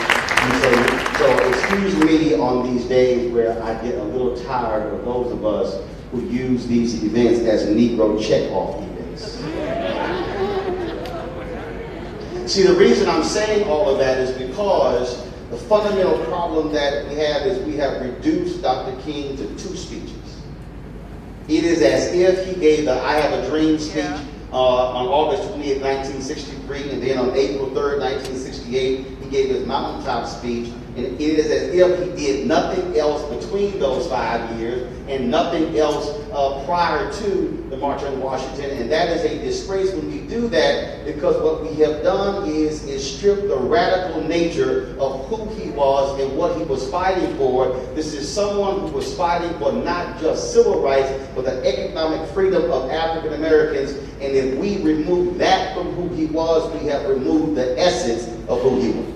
So excuse me on these days where I get a little tired of those of us who use these events as Negro check-off events. See, the reason I'm saying all of that is because the fundamental problem that we have is we have reduced Dr. King to 2 speeches. It is as if he gave the I Have a Dream speech on August 28, 1963, and then on April 3rd, 1968, he gave his mountaintop speech And it is as if he did nothing else between those 5 years and nothing else prior to the March on Washington. And that is a disgrace when we do that, because what we have done is strip the radical nature of who he was and what he was fighting for. This is someone who was fighting for not just civil rights, but the economic freedom of African Americans. And if we remove that from who he was, we have removed the essence of who he was.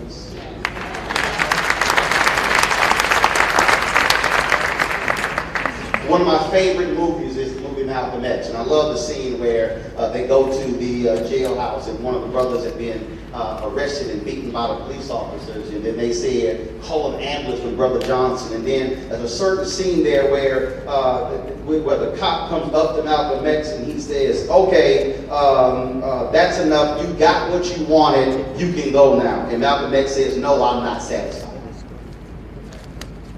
One of my favorite movies is the movie Malcolm X, and I love the scene where they go to the jailhouse and one of the brothers had been arrested and beaten by the police officers, and then they said, call an ambulance for Brother Johnson. And then there's a certain scene there where the cop comes up to Malcolm X and he says, okay, that's enough, you got what you wanted, you can go now. And Malcolm X says, no, I'm not satisfied.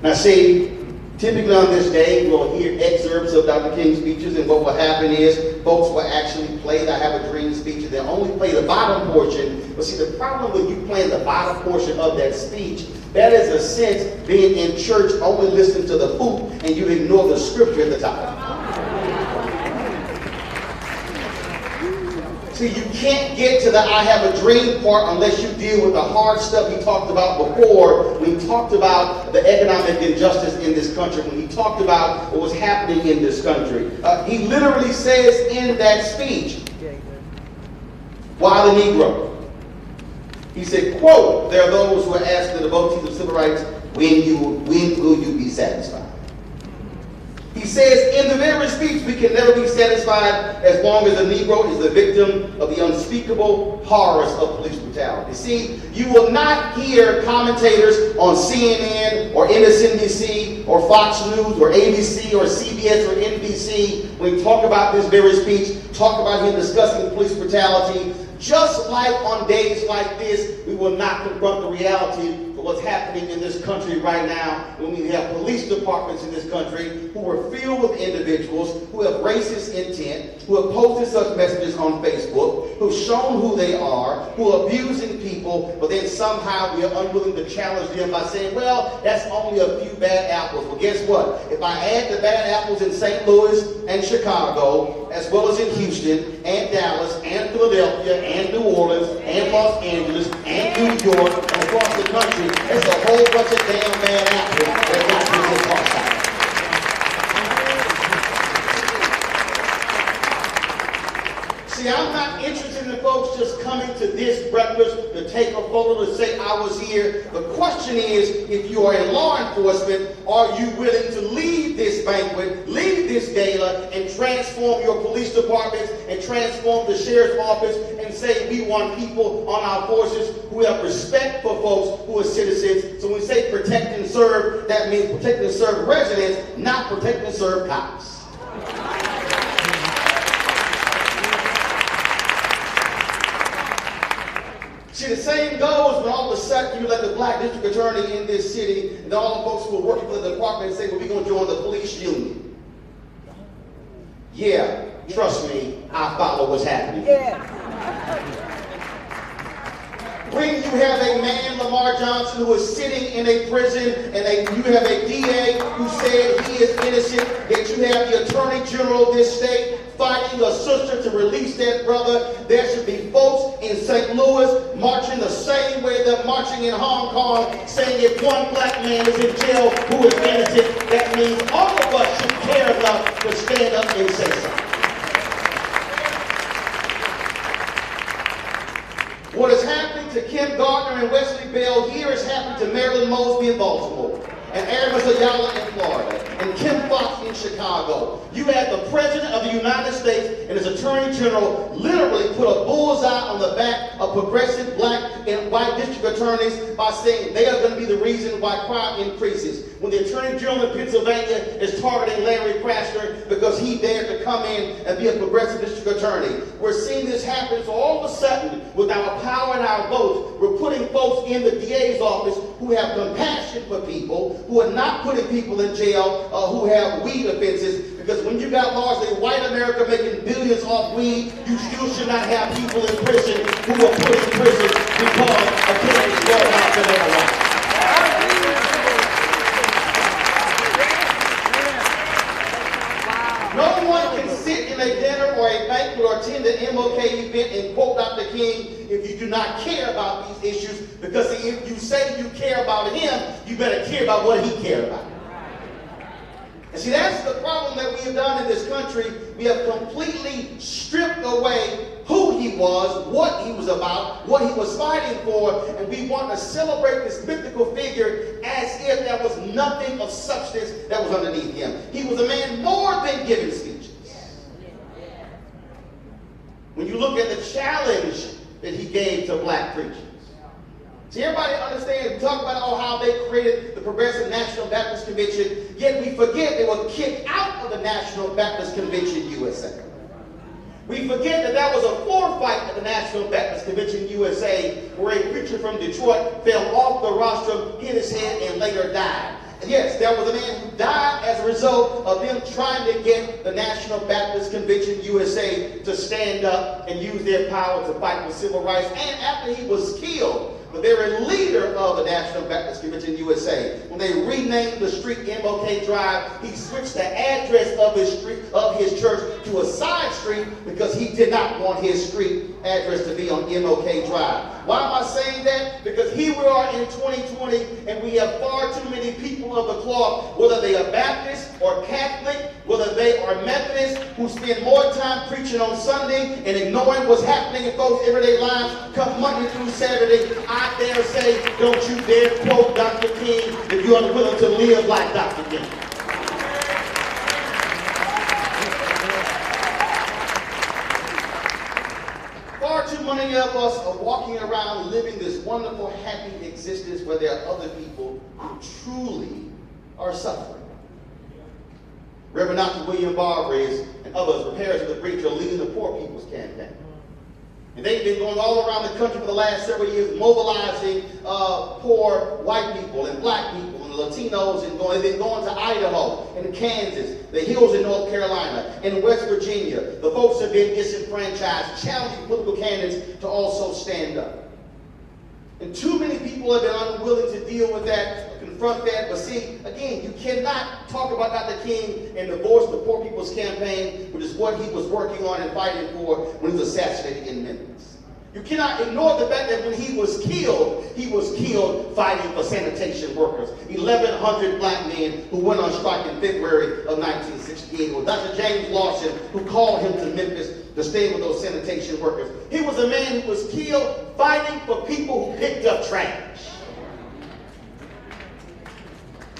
Now see, typically on this day, we'll hear excerpts of Dr. King's speeches, and what will happen is folks will actually play the Have a Dream speech, and they'll only play the bottom portion. But see, the problem with you playing the bottom portion of that speech, that is a sense being in church only listening to the hoop, and you ignore the scripture at the top. See, you can't get to the I have a dream part unless you deal with the hard stuff he talked about before, when he talked about the economic injustice in this country, when he talked about what was happening in this country. He literally says in that speech, why the Negro? He said, quote, there are those who are asking the devotees of civil rights, when will you be satisfied? He says in the very speech, we can never be satisfied as long as the Negro is the victim of the unspeakable horrors of police brutality. See, you will not hear commentators on CNN or MSNBC or Fox News or ABC or CBS or NBC, when we talk about this very speech, talk about him discussing police brutality. Just like on days like this, we will not confront the reality of what's happening in this country right now, when we have police departments in this country who are filled with individuals who have racist intent, who have posted such messages on Facebook, who have shown who they are, who are abusing people, but then somehow we are unwilling to challenge them by saying, well, that's only a few bad apples. Well, guess what? If I add the bad apples in St. Louis and Chicago, as well as in Houston and Dallas and Philadelphia and New Orleans and Los Angeles and New York and across the country, there's a whole bunch of damn bad apples that got this cross out. See, I'm not interested in folks just coming to this breakfast to take a photo to say I was here. The question is, if you are in law enforcement, are you willing to leave this banquet, leave this gala, and transform your police departments and transform the sheriff's office and say we want people on our forces who have respect for folks who are citizens? So when we say protect and serve, that means protect and serve residents, not protect and serve cops. See, the same goes when all of a sudden you let the black district attorney in this city and all the folks who are working for the department say, well, we're going to join the police union. Yeah, trust me, I follow what's happening. When you have a man, Lamar Johnson, who is sitting in a prison, and you have a DA who said he is innocent, yet you have the Attorney General of this state fighting a sister to release that brother, there should be folks in St. Louis marching the same way they're marching in Hong Kong, saying if one black man is in jail who is innocent, that means all of us should care enough to stand up and say something. What is happening to Kim Gardner and Wesley Bell here is happening to Marilyn Mosby in Baltimore, and Aramis Ayala in Florida, and Kim Foxx in Chicago. You had the President of the United States and his Attorney General literally put a bullseye on the back of progressive black and white district attorneys by saying they are going to be the reason why crime increases. When the Attorney General in Pennsylvania is targeting Larry Krasner because he dared to come in and be a progressive district attorney. We're seeing this happen, so all of a sudden, with our power and our votes, we're putting folks in the DA's office who have compassion for people, who are not putting people in jail, who have weed offenses, because when you got largely white America making billions off weed, you still should not have people in prison who are put in prison because of killing their life. one can sit in a dinner or a banquet or attend an MLK event and quote Dr. King if you do not care about these issues, because if you say you care about him, you better care about what he cared about. And see, that's the problem that we have done in this country. We have completely stripped away who he was, what he was about, what he was fighting for, and we want to celebrate this mythical figure as if there was nothing of substance that was underneath him. He was a man more than giving speeches. When you look at the challenge that he gave to black preachers. See, everybody understands, we talk about how they created the Progressive National Baptist Convention, yet we forget they were kicked out of the National Baptist Convention USA. We forget that there was a floor fight at the National Baptist Convention USA where a preacher from Detroit fell off the rostrum, hit his head, and later died. And yes, there was a man who died as a result of them trying to get the National Baptist Convention USA to stand up and use their power to fight for civil rights. And after he was killed, the very leader of the National Baptist Convention USA, when they renamed the street MLK Drive, he switched the address of his church to a side street because he did not want his street address to be on MLK Drive. Why am I saying that? Because here we are in 2020 and we have far too many people of the cloth, whether they are Baptist or Catholic, whether they are Methodist, who spend more time preaching on Sunday and ignoring what's happening in folks' everyday lives come Monday through Saturday. I dare say, don't you dare quote Dr. King if you're unwilling to live like Dr. King. Far too many of us are walking around living this wonderful, happy existence where there are other people who truly are suffering. Reverend Dr. William Barber and others, repairs of the breach, are leading the Poor People's Campaign. And they've been going all around the country for the last several years, mobilizing poor white people and black people and Latinos, and they've been going to Idaho and Kansas, the hills in North Carolina, in West Virginia. The folks have been disenfranchised, challenging political candidates to also stand up. And too many people have been unwilling to deal with that, confront that. But see, again, you cannot talk about Dr. King and divorce the Poor People's Campaign, which is what he was working on and fighting for when he was assassinated in Memphis. You cannot ignore the fact that when he was killed fighting for sanitation workers. 1,100 black men who went on strike in February of 1968. It was Dr. James Lawson who called him to Memphis to stay with those sanitation workers. He was a man who was killed fighting for people who picked up trash.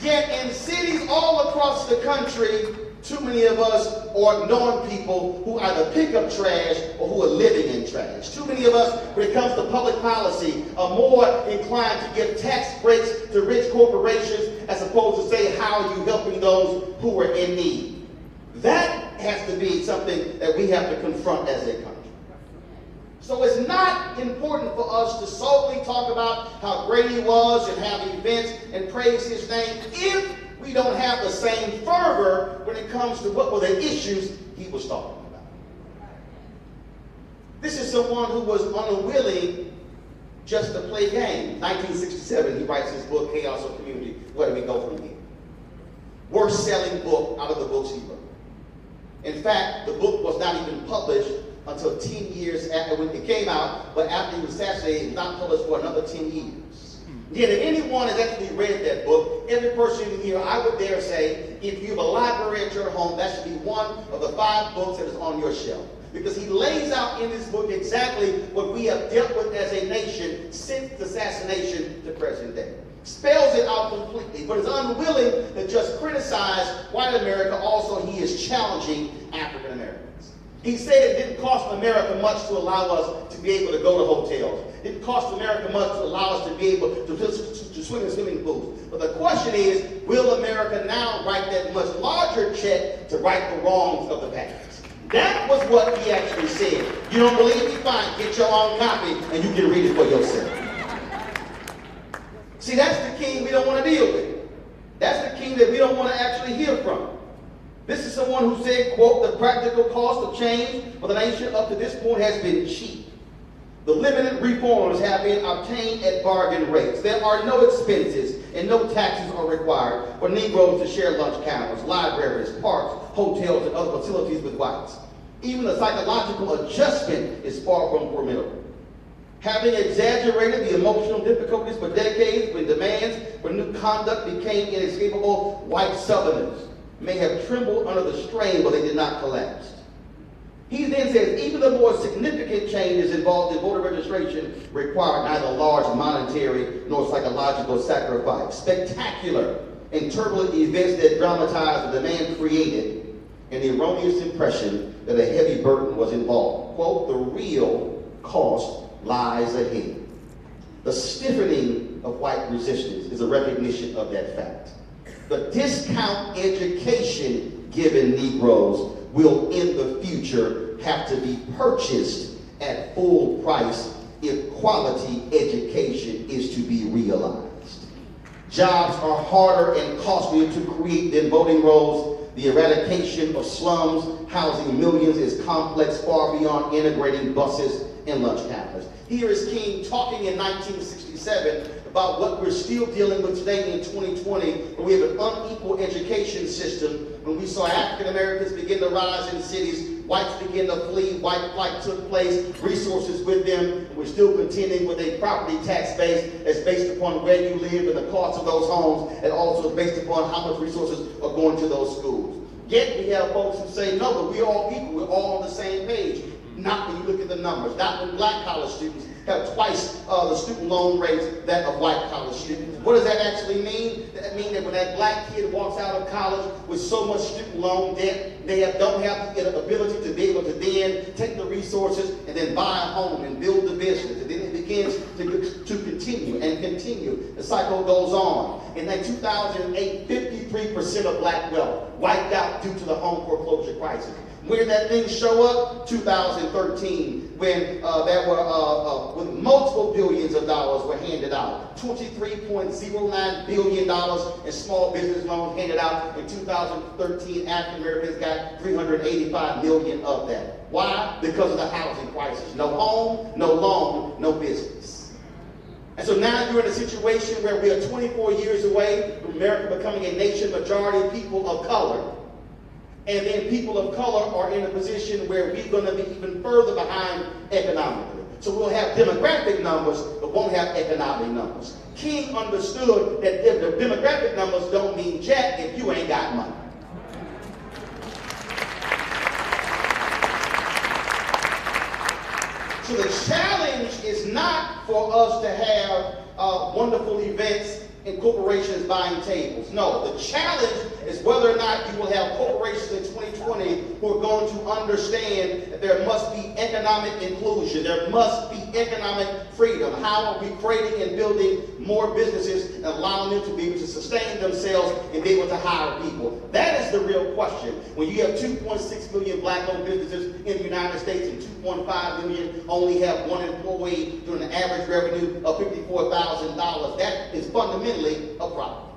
Yet in cities all across the country, too many of us are ignoring people who either pick up trash or who are living in trash. Too many of us, when it comes to public policy, are more inclined to give tax breaks to rich corporations as opposed to say, how are you helping those who are in need? That has to be something that we have to confront as a country. So it's not important for us to solely talk about how great he was and have events and praise his name if we don't have the same fervor when it comes to what were the issues he was talking about. This is someone who was unwilling just to play games. 1967, he writes his book, Chaos of Community. Where do we go from here? Worst selling book out of the books he wrote. In fact, the book was not even published until 10 years after when it came out, but after he was assassinated, it was not published for another 10 years. Yet if anyone has actually read that book, every person in here, I would dare say, if you have a library at your home, that should be one of the 5 books that is on your shelf. Because he lays out in this book exactly what we have dealt with as a nation since the assassination to present day. Spells it out completely, but is unwilling to just criticize white America. Also, he is challenging African Americans. He said it didn't cost America much to allow us to be able to go to hotels. It didn't cost America much to allow us to be able to swim in swimming pools. But the question is, will America now write that much larger check to right the wrongs of the past? That was what he actually said. You don't believe me? Fine, get your own copy and you can read it for yourself. See, that's the king we don't want to deal with. That's the king that we don't want to actually hear from. This is someone who said, quote, the practical cost of change for the nation up to this point has been cheap. The limited reforms have been obtained at bargain rates. There are no expenses and no taxes are required for Negroes to share lunch counters, libraries, parks, hotels, and other facilities with whites. Even the psychological adjustment is far from formidable. Having exaggerated the emotional difficulties for decades when demands for new conduct became inescapable, white Southerners may have trembled under the strain, but they did not collapse. He then says, even the more significant changes involved in voter registration required neither large monetary nor psychological sacrifice. Spectacular and turbulent events that dramatized the demand created an erroneous impression that a heavy burden was involved. Quote, the real cost lies ahead. The stiffening of white resistance is a recognition of that fact. The discount education given Negroes will in the future have to be purchased at full price if quality education is to be realized. Jobs are harder and costlier to create than voting rolls. The eradication of slums housing millions is complex far beyond integrating buses and lunch counters. Here is King talking in 1967 about what we're still dealing with today in 2020, when we have an unequal education system, when we saw African Americans begin to rise in cities, whites begin to flee, white flight took place, resources with them, and we're still contending with a property tax base that's based upon where you live and the cost of those homes, and also based upon how much resources are going to those schools. Yet we have folks who say, no, but we're all equal, we're all on the same page. Not when you look at the numbers, not when black college students have twice the student loan rates that of white college students. What does that actually mean? That means that when that black kid walks out of college with so much student loan debt, they don't have the ability to be able to then take the resources and then buy a home and build the business. And then it begins to continue and continue. The cycle goes on. In 2008, 53% of black wealth wiped out due to the home foreclosure crisis. Where did that thing show up? 2013, when when multiple billions of dollars were handed out. $23.09 billion in small business loans handed out. In 2013, African Americans got $385 million of that. Why? Because of the housing crisis. No home, no loan, no business. And so now you're in a situation where we are 24 years away from America becoming a nation majority people of color. And then people of color are in a position where we're going to be even further behind economically. So we'll have demographic numbers, but won't have economic numbers. King understood that if the demographic numbers don't mean jack if you ain't got money. So the challenge is not for us to have wonderful events and corporations buying tables. No, the challenge is whether or not you will have corporations in 2020 who are going to understand that there must be economic inclusion. There must be economic freedom. How are we creating and building more businesses and allowing them to be able to sustain themselves and be able to hire people? That is the real question. When you have 2.6 million black-owned businesses in the United States and 2.5 million only have one employee doing an average revenue of $54,000, that is fundamentally a problem.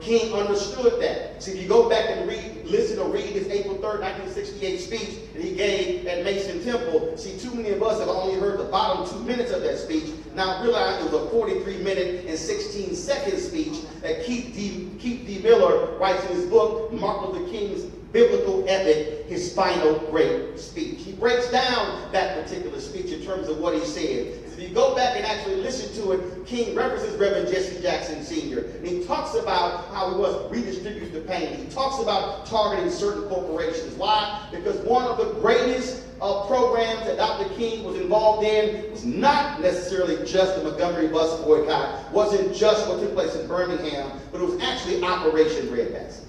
King understood that. See, if you go back and listen or read his April 3rd, 1968 speech that he gave at Mason Temple, see, too many of us have only heard the bottom 2 minutes of that speech. Now realize it was a 43-minute and 16-second speech that Keith D. Miller writes in his book, Martin Luther King's biblical epic, his final great speech. He breaks down that particular speech in terms of what he said. If you go back and actually listen to it, King references Reverend Jesse Jackson Sr. And he talks about how he was redistribute the pain. He talks about targeting certain corporations. Why? Because one of the greatest programs that Dr. King was involved in was not necessarily just the Montgomery bus boycott, wasn't just what took place in Birmingham, but it was actually Operation Breadbasket.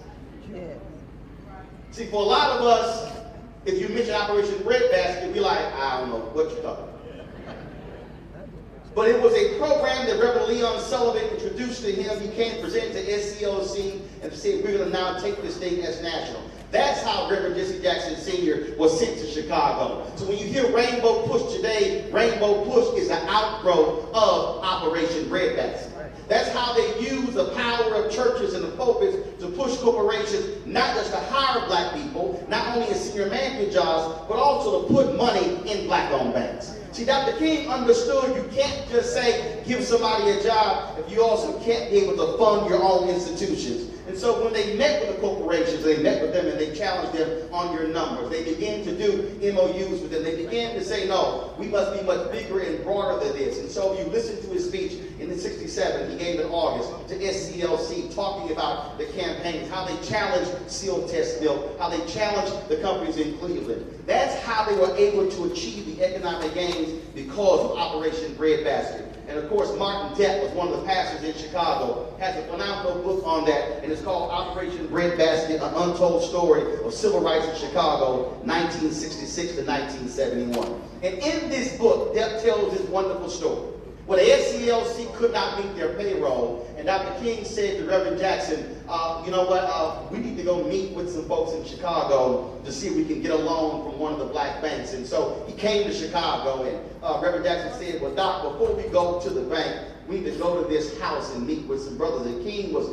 See, for a lot of us, if you mention Operation Breadbasket, we're like, I don't know what you're talking about. But it was a program that Reverend Leon Sullivan introduced to him. He came to present to SCLC and said, we're going to now take this thing as national. That's how Reverend Jesse Jackson Sr. was sent to Chicago. So when you hear Rainbow Push today, Rainbow Push is an outgrowth of Operation Breadbasket. That's how they use the power of churches and the pulpits to push corporations not just to hire black people, not only in senior management jobs, but also to put money in black-owned banks. See, Dr. King understood you can't just say, give somebody a job if you also can't be able to fund your own institutions. And so when they met with the corporations, they met with them and they challenged them on your numbers. They began to do MOUs with them. They began to say, no, we must be much bigger and broader than this. And so you listen to his speech in the 67 he gave in August to SCLC, talking about the campaigns, how they challenged seal test milk, how they challenged the companies in Cleveland. That's how they were able to achieve the economic gains because of Operation Breadbasket. And of course, Martin Depp was one of the pastors in Chicago, has a phenomenal book on that, and it's called Operation Breadbasket, an untold story of civil rights in Chicago, 1966 to 1971. And in this book, Depp tells this wonderful story. When the SCLC could not meet their payroll, and Dr. King said to Reverend Jackson, you know what, we need to go meet with some folks in Chicago to see if we can get a loan from one of the black banks. And so he came to Chicago, and Reverend Jackson said, well, Doc, before we go to the bank, we need to go to this house and meet with some brothers. And King was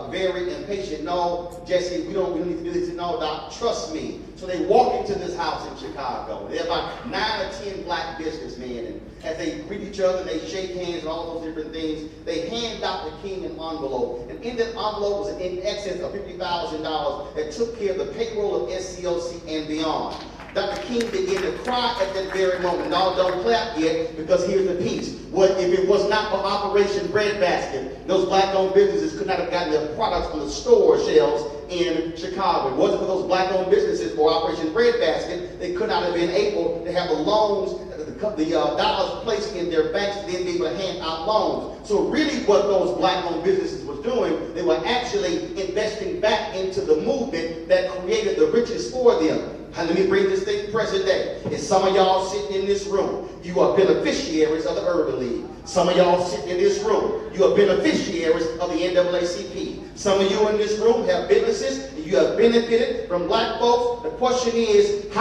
very impatient. No, Jesse, we don't need to do this. No, Doc, trust me. So they walk into this house in Chicago. There are about 9 or 10 black businessmen. And as they greet each other, they shake hands and all those different things, they hand Dr. King an envelope. And in that envelope was in excess of $50,000 that took care of the payroll of SCLC and beyond. Dr. King began to cry at that very moment. No, don't clap yet, because here's the piece. What if it was not for Operation Breadbasket, those black-owned businesses could not have gotten their products on the store shelves in Chicago. It wasn't for those black-owned businesses for Operation Breadbasket, they could not have been able to have the loans, the dollars placed in their banks to then be able to hand out loans. So really what those black-owned businesses was doing, they were actually investing back into the movement that created the riches for them. And let me bring this thing to present day. And some of y'all sitting in this room, you are beneficiaries of the Urban League. Some of y'all sitting in this room, you are beneficiaries of the NAACP. Some of you in this room have businesses, and you have benefited from black folks. The question is,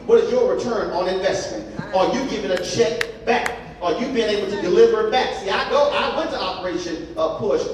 what is your return on investment? Are you giving a check back? Are you being able to deliver back? See, I went to Operation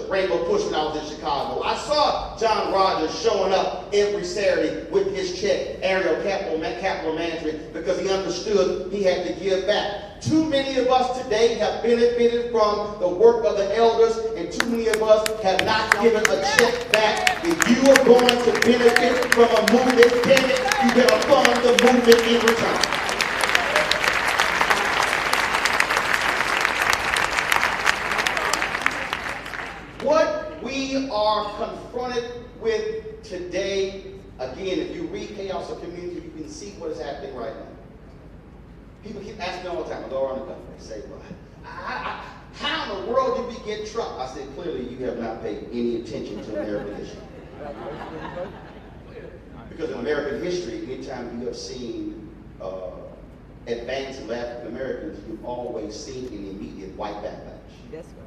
Rainbow Push when I was in Chicago. I saw John Rogers showing up every Saturday with his check, Ariel Capital Management, because he understood he had to give back. Too many of us today have benefited from the work of the elders, and too many of us have not given a check back. If you are going to benefit from a movement, damn it, you better fund the movement in return. What we are confronted with today, again, if you read Chaos of Community, you can see what is happening right now. People keep asking me all the time, I go around the country, they say, well, how in the world did we get Trump? I said, clearly you have not paid any attention to American history. Because in American history, anytime you have seen advance of African Americans, you've always seen an immediate white backlash. That's right.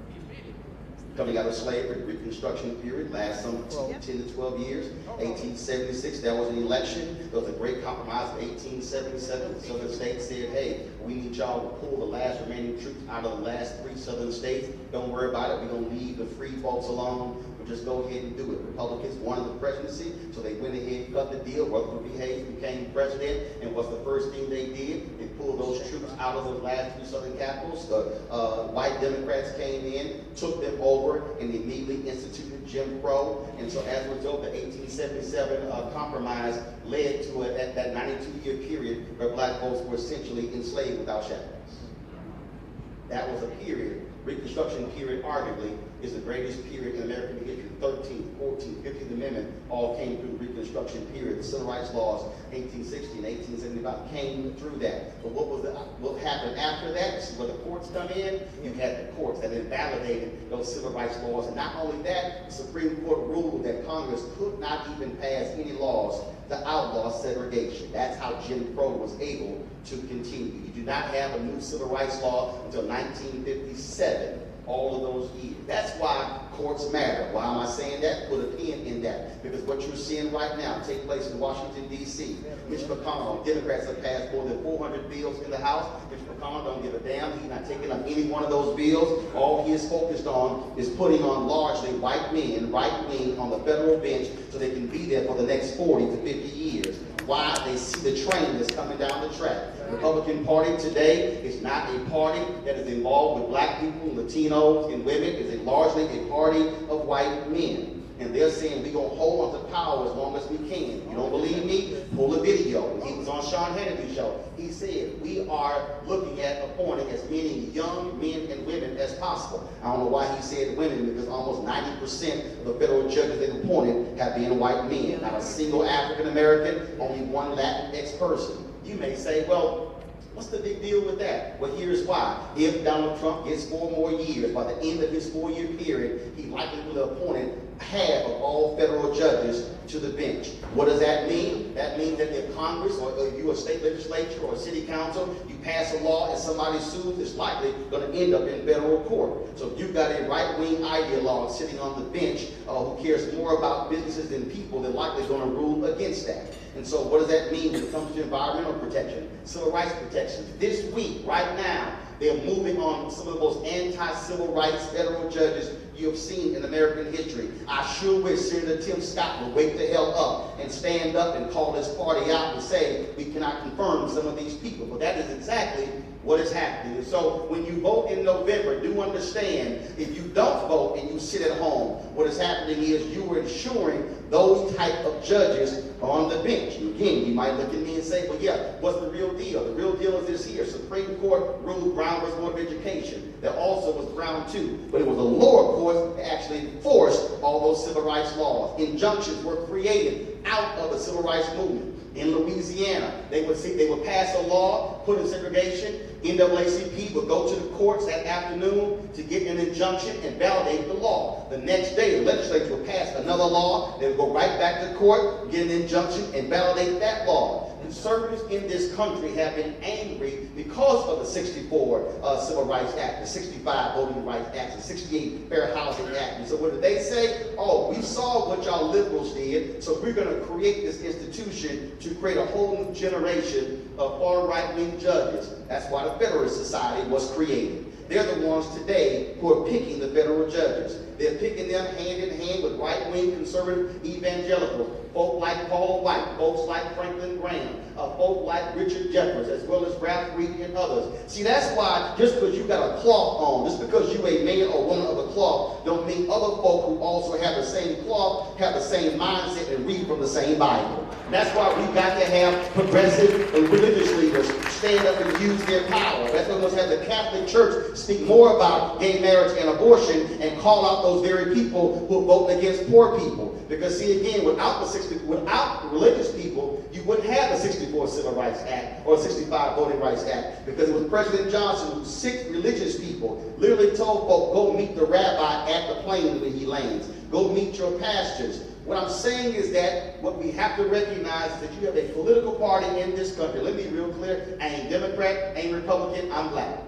Coming out of slavery, Reconstruction period, last some 10 to 12 years. 1876, there was an election. There was a great compromise in 1877. The southern states said, hey, we need y'all to pull the last remaining troops out of the last 3 southern states. Don't worry about it. We're going to leave the free folks alone. We'll just go ahead and do it. Republicans wanted the presidency, so they went ahead and cut the deal. Rutherford B. Hayes became president, and what's the first thing they did? They pulled those troops out of those last 3 southern capitals. The white Democrats came in, took them over, and immediately instituted Jim Crow. And so as a result, the 1877 compromise led to that 92-year period where black folks were essentially enslaved without shackles. That was a period. Reconstruction period, arguably, is the greatest period in American history. 13th, 14th, 15th Amendment all came through the Reconstruction period. The Civil Rights Laws, 1860 and 1875, came through that. But what happened after that? This is where the courts come in. You had the courts that invalidated those Civil Rights Laws. And not only that, the Supreme Court ruled that Congress could not even pass any laws to outlaw segregation. That's how Jim Crow was able to continue. You do not have a new civil rights law until 1957, all of those years. That's why Courts matter. Why am I saying that? Put a pin in that. Because what you're seeing right now take place in Washington, D.C. Mitch McConnell, Democrats have passed more than 400 bills in the House. Mitch McConnell don't give a damn. He's not taking up any one of those bills. All he is focused on is putting on largely white men, right wing, on the federal bench so they can be there for the next 40 to 50 years. Why? They see the train that's coming down the track. The Republican Party today is not a party that is involved with black people, Latinos, and women. It's largely a party of white men. And they're saying we're going to hold on to power as long as we can. You don't believe me? Pull a video. When he was on Sean Hannity's show, he said we are looking at appointing as many young men and women as possible. I don't know why he said women, because almost 90% of the federal judges they've appointed have been white men. Not a single African American, only one Latinx person. You may say, well, what's the big deal with that? Well, here's why. If Donald Trump gets 4 more years, by the end of his 4-year period, he likely will have appointed half of all federal judges to the bench. What does that mean? That means that if Congress or you a state legislature or city council, you pass a law and somebody sues, it's likely going to end up in federal court. So if you've got a right-wing ideologue sitting on the bench who cares more about businesses than people, they're likely going to rule against that. And so what does that mean when it comes to environmental protection, civil rights protections? This week, right now, they're moving on some of the most anti-civil rights federal judges you have seen in American history. I sure wish Senator Tim Scott would wake the hell up and stand up and call this party out and say we cannot confirm some of these people. But that is exactly what is happening. And so when you vote in November, do understand, if you don't vote and you sit at home, what is happening is you are ensuring those type of judges are on the bench. And again, you might look at me and say, well, yeah, what's the real deal? The real deal is this here. Supreme Court ruled Brown versus Board of Education. There also was Brown 2, but it was the lower courts that actually enforced all those civil rights laws. Injunctions were created out of the civil rights movement. In Louisiana, they would pass a law, put in segregation. NAACP would go to the courts that afternoon to get an injunction and validate the law. The next day, the legislature would pass another law. They would go right back to court, get an injunction, and validate that law. Conservatives in this country have been angry because of the 64 Civil Rights Act, the 65 Voting Rights Act, the 68 Fair Housing Act. And so what did they say? Oh, we saw what y'all liberals did, so we're going to create this institution to create a whole new generation of far right-wing judges. That's why the Federalist Society was created. They're the ones today who are picking the federal judges. They're picking them hand in hand with right-wing conservative evangelicals, folk like Paul White, folks like Franklin Graham, folk like Richard Jeffers, as well as Ralph Reed and others. See, that's why just because you got a cloth on, just because you're a man or woman of a cloth, don't mean other folk who also have the same cloth, have the same mindset, and read from the same Bible. That's why we've got to have progressive and religious leaders stand up and use their power. That's why we must have the Catholic Church speak more about gay marriage and abortion and call out those very people who are voting against poor people. Because see, again, without the religious people, you wouldn't have the 64 Civil Rights Act or 65 Voting Rights Act. Because it was President Johnson who 6 religious people literally told folk, go meet the rabbi at the plane when he lands. Go meet your pastors. What I'm saying is that what we have to recognize is that you have a political party in this country. Let me be real clear. I ain't Democrat, ain't Republican, I'm black.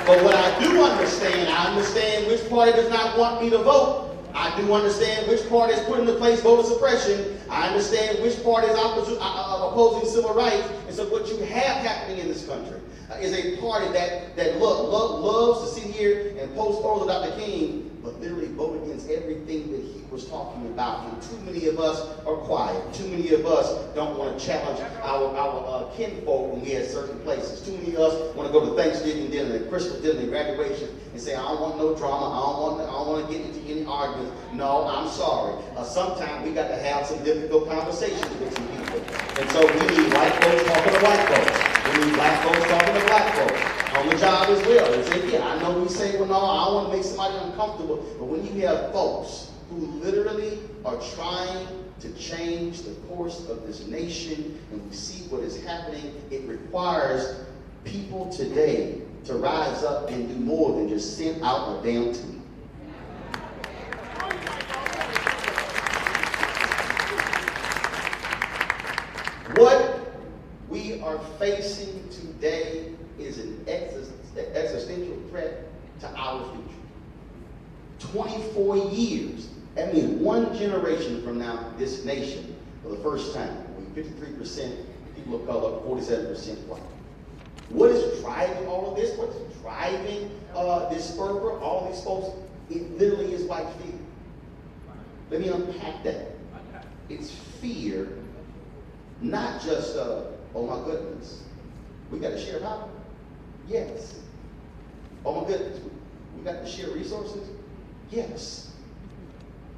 But what I do understand, I understand which party does not want me to vote. I do understand which party is putting in place voter suppression. I understand which party is opposing civil rights. And so what you have happening in this country is a party that loves to sit here and post photos of Dr. King, but literally vote against everything that he was talking about. And too many of us are quiet. Too many of us don't want to challenge our kinfolk when we're at certain places. Too many of us want to go to Thanksgiving dinner and Christmas dinner and graduation and say, I don't want no drama. I don't want to get into any arguments. No, I'm sorry. Sometimes we got to have some difficult conversations with some people. And so we need white folks talking to white folks. We need black folks talking to black folks. On the job as well. They say, yeah, I know we say, well, no, I don't want to make somebody uncomfortable. But when you have folks who literally are trying to change the course of this nation, and we see what is happening, it requires people today to rise up and do more than just send out a damn tweet. What we are facing today is an existential threat to our future. 24 years. That means one generation from now, this nation, for the first time, we 53% people of color, 47% white. What is driving all of this? What is driving this fervor? All of these folks, it literally is white fear. Let me unpack that. It's fear, not just, oh my goodness, we got to share power? Yes. Oh my goodness, we got to share resources? Yes.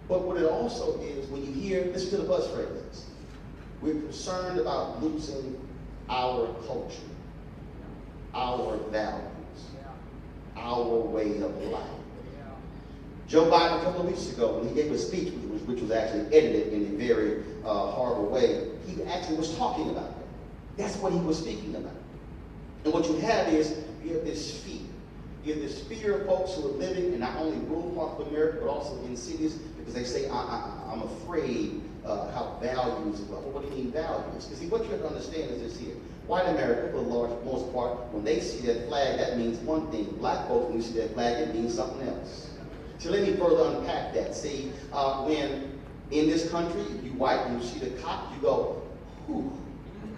But what it also is, when you hear, listen to the buzz phrases, we're concerned about losing our culture, our values, our way of life. Joe Biden, a couple of weeks ago, when he gave a speech, which was actually edited in a very horrible way, he actually was talking about that. That's what he was speaking about. And what you have is, you have this fear. You have this fear of folks who are living in not only rural parts of America, but also in cities, because they say, I'm afraid how values, well, what do you mean values? Because see, what you have to understand is this here. White America, for the most part, when they see that flag, that means one thing. Black folks, when you see that flag, it means something else. So let me further unpack that. See, when in this country, you white, and you see the cop, you go, whew.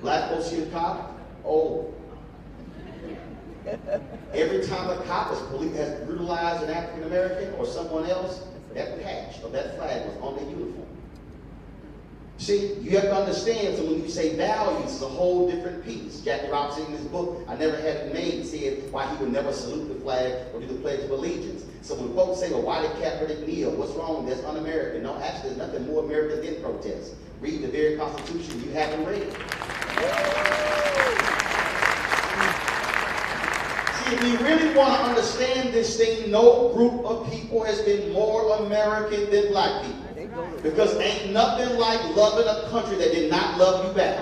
Black folks see the cop, oh. Every time a cop has brutalized an African American or someone else, that patch of that flag was on their uniform. See, you have to understand, so when you say values, it's a whole different piece. Jackie Robinson in his book, I Never Had It Made, said why he would never salute the flag or do the Pledge of Allegiance. So when folks say, well, why did Kaepernick kneel? What's wrong? That's un-American. No, actually, there's nothing more American than protest. Read the very Constitution you haven't read. See, if you really want to understand this thing, no group of people has been more American than black people. Because ain't nothing like loving a country that did not love you back.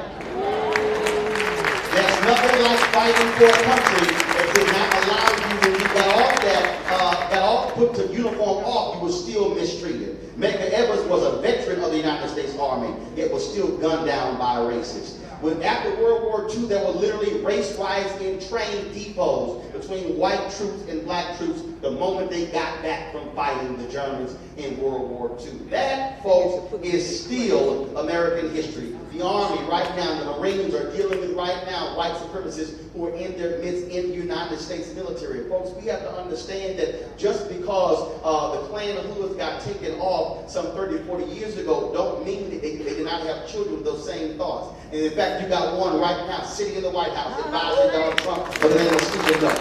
There's nothing like fighting for a country that did not allow you, when you got off, put the uniform off, you were still mistreated. Medgar Evers was a veteran of the United States Army, yet was still gunned down by a racist. When after World War II, there were literally race riots in train depots between white troops and black troops the moment they got back from fighting the Germans in World War II. That, folks, is still American history. The Army right now, the Marines are dealing with right now white supremacists who are in their midst in the United States military. Folks, we have to understand that just because the Klan of Lewis got taken off some 30, 40 years ago, don't mean that they did not have children with those same thoughts. And in fact, you got one right now sitting in the White House advising Donald Trump for the name of Stephen Miller,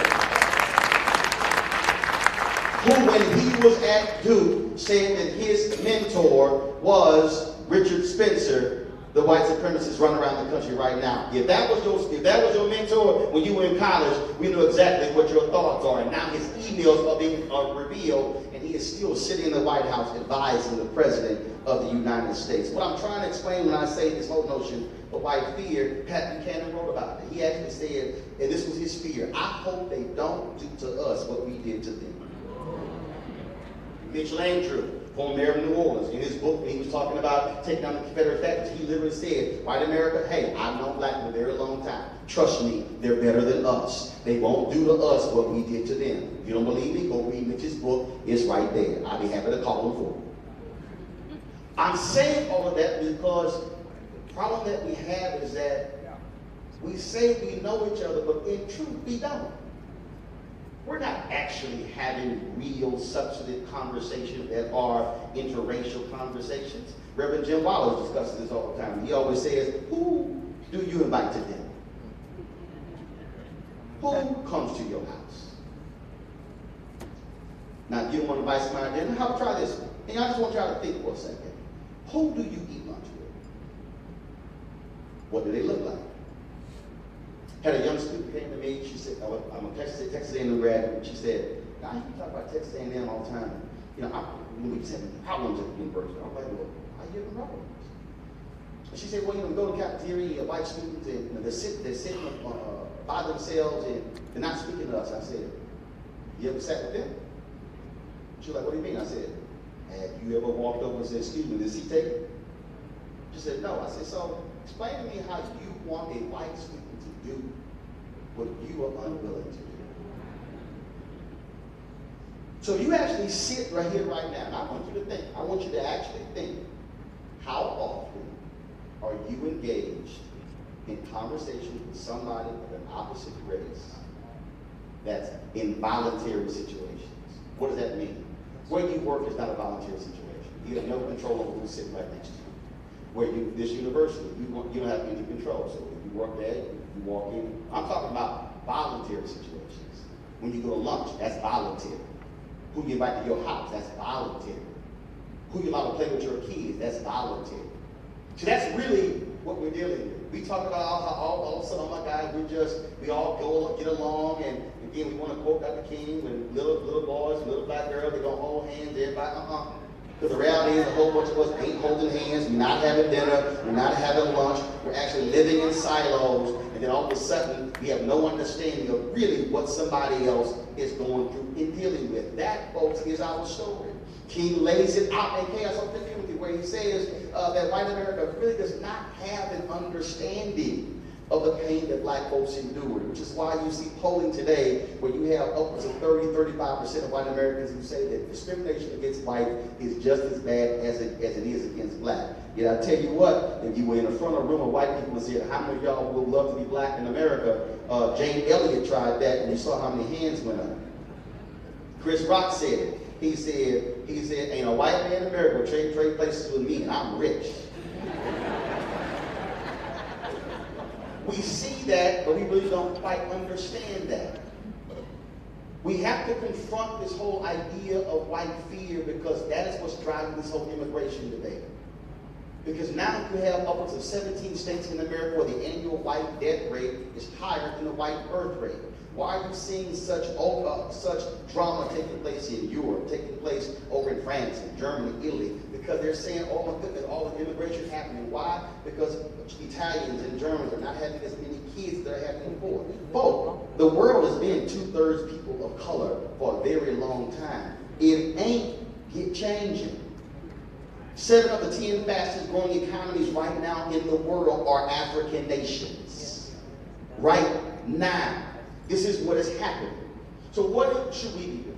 who, when he was at Duke, said that his mentor was Richard Spencer, the white supremacists running around the country right now. If that was your mentor when you were in college, we know exactly what your thoughts are. And now his emails are being revealed, and he is still sitting in the White House advising the President of the United States. What I'm trying to explain when I say this whole notion of white fear, Pat Buchanan wrote about it. He actually said, and this was his fear, I hope they don't do to us what we did to them. Mitchell Andrew, former mayor of New Orleans, in his book, when he was talking about taking down the Confederate factors, he literally said, white America, hey, I've known black for a very long time. Trust me, they're better than us. They won't do to us what we did to them. If you don't believe me, go read Mitch's book. It's right there. I'll be happy to call him for it. I'm saying all of that because the problem that we have is that we say we know each other, but in truth, we don't. We're not actually having real substantive conversations that are interracial conversations. Reverend Jim Wallace discusses this all the time. He always says, who do you invite to dinner? Who comes to your house? Now, if you don't want to invite somebody to dinner, how about try this one? And I just want y'all to think for a second. Who do you eat lunch with? What do they look like? Had a young student came to me, she said, I'm a Texas A&M graduate, she said, now you talk about Texas A&M all the time. You know, we just having problems at the university. I'm like, well, why are you having problems? And she said, well, you know, we go to the cafeteria, white students, and you know, they're sitting by themselves, and they're not speaking to us. I said, you ever sat with them? She was like, what do you mean? I said, have you ever walked over and said, excuse me, is he taken? She said, no. I said, so explain to me how you want a white student to do what you are unwilling to do. So you actually sit right here, right now, and I want you to think, I want you to actually think, how often are you engaged in conversation with somebody of an opposite race that's in voluntary situations? What does that mean? Where you work is not a voluntary situation. You have no control over who's sitting right next to you. Where you, this university, you don't have any control. So if you work there, you walk in. I'm talking about voluntary situations. When you go to lunch, that's voluntary. Who you invite to your house, that's voluntary. Who you allow to play with your kids, that's voluntary. So that's really what we're dealing with. We talk about how all of a sudden, oh my God, we all go get along, and again, we want to quote Dr. King, when little boys, little black girls, they don't hold hands, everybody, Because the reality is a whole bunch of us ain't holding hands, we're not having dinner, we're not having lunch, we're actually living in silos, and then all of a sudden, we have no understanding of really what somebody else is going through and dealing with. That, folks, is our story. King lays it out in Chaos of Community, where he says that white America really does not have an understanding of the pain that black folks endured, which is why you see polling today where you have upwards of 30-35% of white Americans who say that discrimination against white is just as bad as it is against black. Yet I tell you what, if you were in a front of a room of white people and said, how many of y'all would love to be black in America? Jane Elliott tried that, and you saw how many hands went up. Chris Rock said it. He said, ain't a white man in America will trade places with me, and I'm rich. We see that, but we really don't quite understand that. We have to confront this whole idea of white fear, because that is what's driving this whole immigration debate. Because now you have upwards of 17 states in America where the annual white death rate is higher than the white birth rate. Why are you seeing such drama taking place in Europe, taking place over in France and Germany, Italy? Because they're saying, oh my goodness, all the immigration happening. Why? Because Italians and Germans are not having as many kids that are having before. Folks, the world has been 2/3 people of color for a very long time. It ain't changing. 7 of the 10 fastest growing economies right now in the world are African nations. Right now. This is what is happening. So what should we be doing?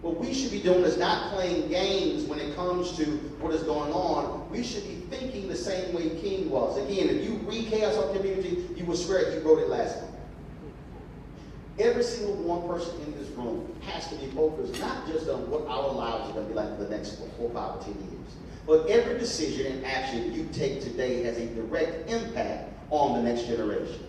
What we should be doing is not playing games when it comes to what is going on. We should be thinking the same way King was. Again, if you read Chaos of Community, you will swear he wrote it last month. Every single one person in this room has to be focused not just on what our lives are going to be like for the next 4, 5, or 10 years, but every decision and action you take today has a direct impact on the next generation.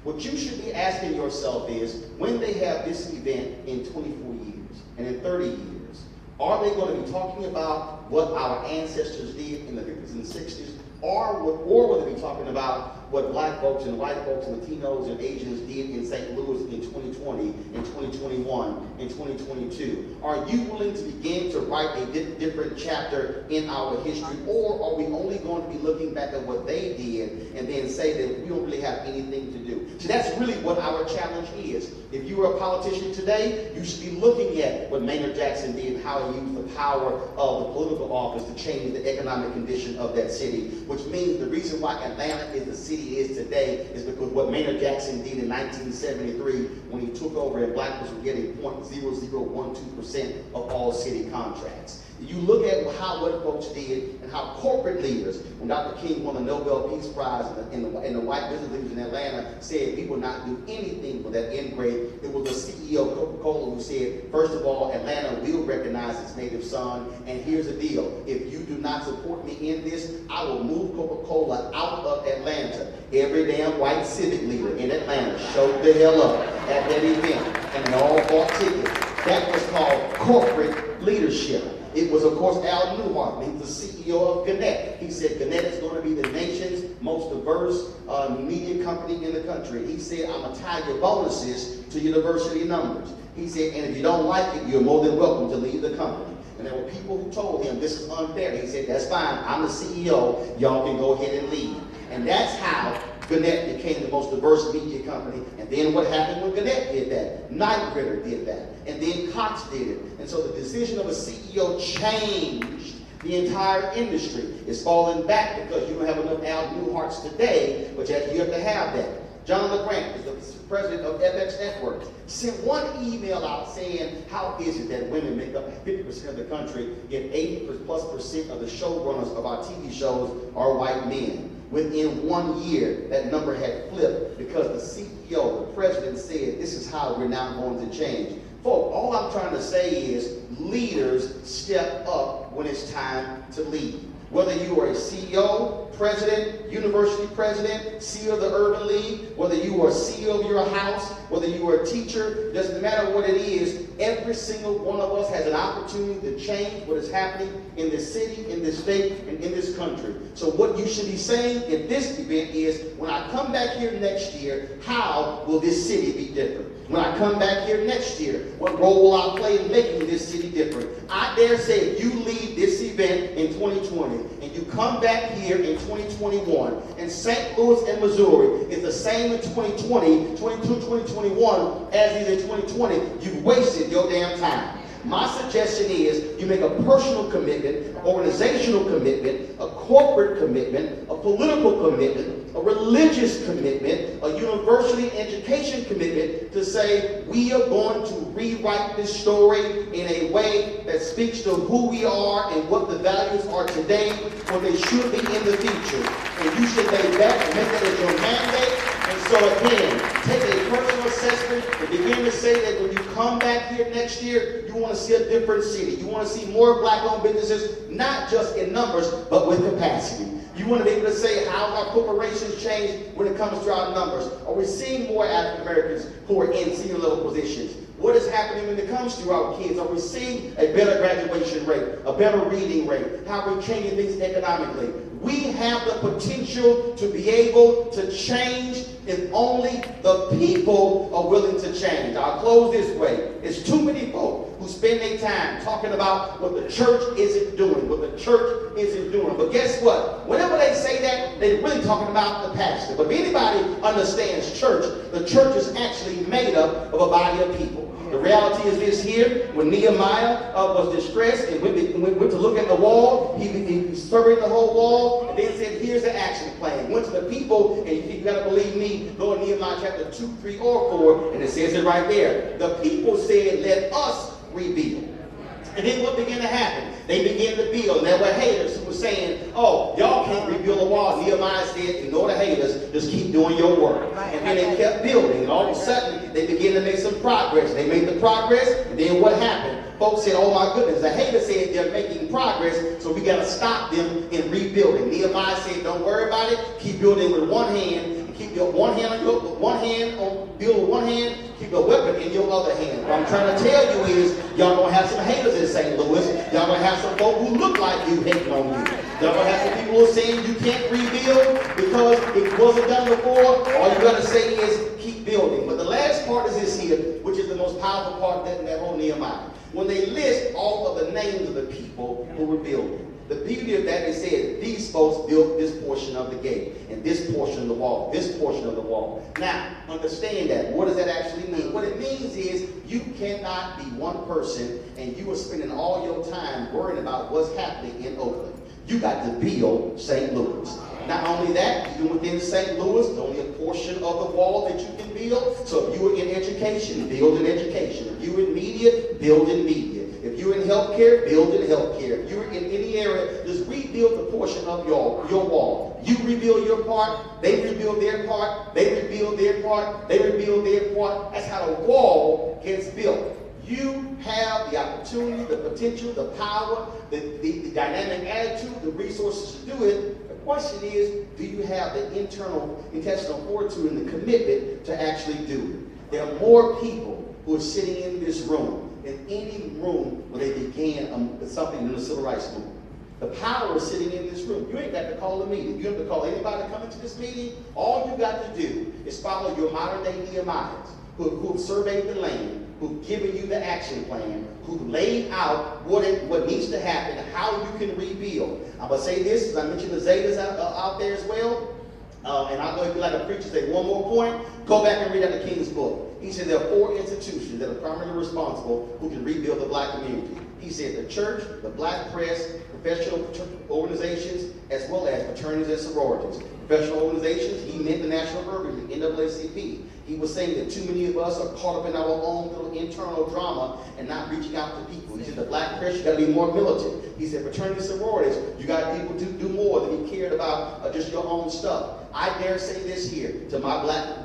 What you should be asking yourself is, when they have this event in 24 years and in 30 years, are they going to be talking about what our ancestors did in the 50s and 60s, or will they be talking about what black folks and white folks and Latinos and Asians did in St. Louis in 2020, in 2021, in 2022? Are you willing to begin to write a different chapter in our history, or are we only going to be looking back at what they did and then say that we don't really have anything to do? So that's really what our challenge is. If you are a politician today, you should be looking at what Maynard Jackson did and how he used the power of the political office to change the economic condition of that city, which means the reason why Atlanta is the city it is today is because what Maynard Jackson did in 1973 when he took over and black was getting 0.0012% of all city contracts. You look at how what folks did and how corporate leaders, when Dr. King won the Nobel Peace Prize and the white business leaders in Atlanta said we will not do anything for that end grade. It was the CEO of Coca-Cola who said, first of all, Atlanta will recognize its native son, and here's the deal. If you do not support me in this, I will move Coca-Cola out of Atlanta. Every damn white civic leader in Atlanta showed the hell up at that event, and they all bought tickets. That was called corporate leadership. It was, of course, Al Newhart. He was the CEO of Gannett. He said Gannett is going to be the nation's most diverse media company in the country. He said, I'm going to tie your bonuses to your diversity numbers. He said, and if you don't like it, you're more than welcome to leave the company. And there were people who told him this is unfair. He said, that's fine. I'm the CEO. Y'all can go ahead and leave. And that's how Gannett became the most diverse media company. And then what happened when Gannett did that? Knight Ridder did that. And then Cox did it. And so the decision of a CEO changed the entire industry. It's falling back because you don't have enough Al Newharts today, but you have to have that. John LeGrand is the president of FX Network, sent one email out saying, how is it that women make up 50% of the country, yet 80+% of the showrunners of our TV shows are white men? Within 1 year, that number had flipped because the CEO, the president, said, this is how we're now going to change. Folks, all I'm trying to say is leaders step up when it's time to lead. Whether you are a CEO, president, university president, CEO of the Urban League, whether you are CEO of your house, whether you are a teacher, doesn't matter what it is, every single one of us has an opportunity to change what is happening in this city, in this state, and in this country. So what you should be saying in this event is, when I come back here next year, how will this city be different? When I come back here next year, what role will I play in making this city different? I dare say, if you lead this event in 2020 and you come back here in 2021, and St. Louis and Missouri is the same in 2020, 2021 as it is in 2020, you've wasted your damn time. My suggestion is you make a personal commitment, an organizational commitment, a corporate commitment, a political commitment, a religious commitment, a university education commitment to say we are going to rewrite this story in a way that speaks to who we are and what the values are today, what they should be in the future. And you should lay back and make that as your mandate. And so again, take a personal assessment and begin to say that when you come back here next year, you want to see a different city. You want to see more black-owned businesses, not just in numbers, but with capacity. You want to be able to say how our corporations change when it comes to our numbers. Are we seeing more African Americans who are in senior level positions? What is happening when it comes to our kids? Are we seeing a better graduation rate, a better reading rate? How are we changing things economically? We have the potential to be able to change if only the people are willing to change. I'll close this way. It's too many folk who spend their time talking about what the church isn't doing, what the church isn't doing. But guess what? Whenever they say that, they're really talking about the pastor. But if anybody understands church, the church is actually made up of a body of people. The reality is this here, when Nehemiah was distressed and went to look at the wall, he surveyed the whole wall and then said, here's the action plan. Went to the people, and you got to believe me, go to Nehemiah chapter 2, 3, or 4, and it says it right there. The people said, let us rebuild. And then what began to happen? They began to build. And there were haters who were saying, oh, y'all can't rebuild a wall. Nehemiah said, ignore the haters, just keep doing your work. And then they kept building. And all of a sudden, they began to make some progress. They made the progress, and then what happened? Folks said, oh my goodness, the haters said they're making progress, so we got to stop them in rebuilding. Nehemiah said, don't worry about it. Keep building with one hand. Keep your one hand on your build with one hand. Keep a weapon in your other hand. What I'm trying to tell you is, y'all gonna have some haters in St. Louis. Y'all gonna have some folk who look like you hating on you. Y'all gonna have some people who are saying you can't rebuild because it wasn't done before. All you gotta say is keep building. But the last part is this here, which is the most powerful part of that whole Nehemiah. When they list all of the names of the people who were building, the beauty of that, they said, these folks built this portion of the gate, and this portion of the wall, this portion of the wall. Now, understand that. What does that actually mean? What it means is you cannot be one person and you are spending all your time worrying about what's happening in Oakland. You got to build St. Louis. Not only that, even within St. Louis, there's only a portion of the wall that you can build. So if you are in education, build in education. If you're in media, build in media. If you're in healthcare, build in healthcare. If you're in any area, just rebuild the portion of your wall. You rebuild your part, they rebuild their part, they rebuild their part, they rebuild their part. That's how the wall gets built. You have the opportunity, the potential, the power, the dynamic attitude, the resources to do it. The question is, do you have the intestinal fortitude and the commitment to actually do it? There are more people who are sitting in this room in any room where they began something in the civil rights movement. The power is sitting in this room. You ain't got to call a meeting. You don't have to call anybody to come into this meeting. All you got to do is follow your modern day Nehemiahs who've surveyed the land, who've given you the action plan, who've laid out what needs to happen, how you can rebuild. I'm going to say this, as I mentioned the Zetas out there as well. And I'll go ahead and be like a preacher, say one more point. Go back and read out the King's book. He said there are 4 institutions that are primarily responsible who can rebuild the black community. He said the church, the black press, professional organizations, as as well as fraternities and sororities. Professional organizations, he meant the National Urban League, NAACP. He was saying that too many of us are caught up in our own little internal drama and not reaching out to people. He said the black press, you gotta be more militant. He said fraternities and sororities, you got people to do more than be cared about just your own stuff. I dare say this here to my black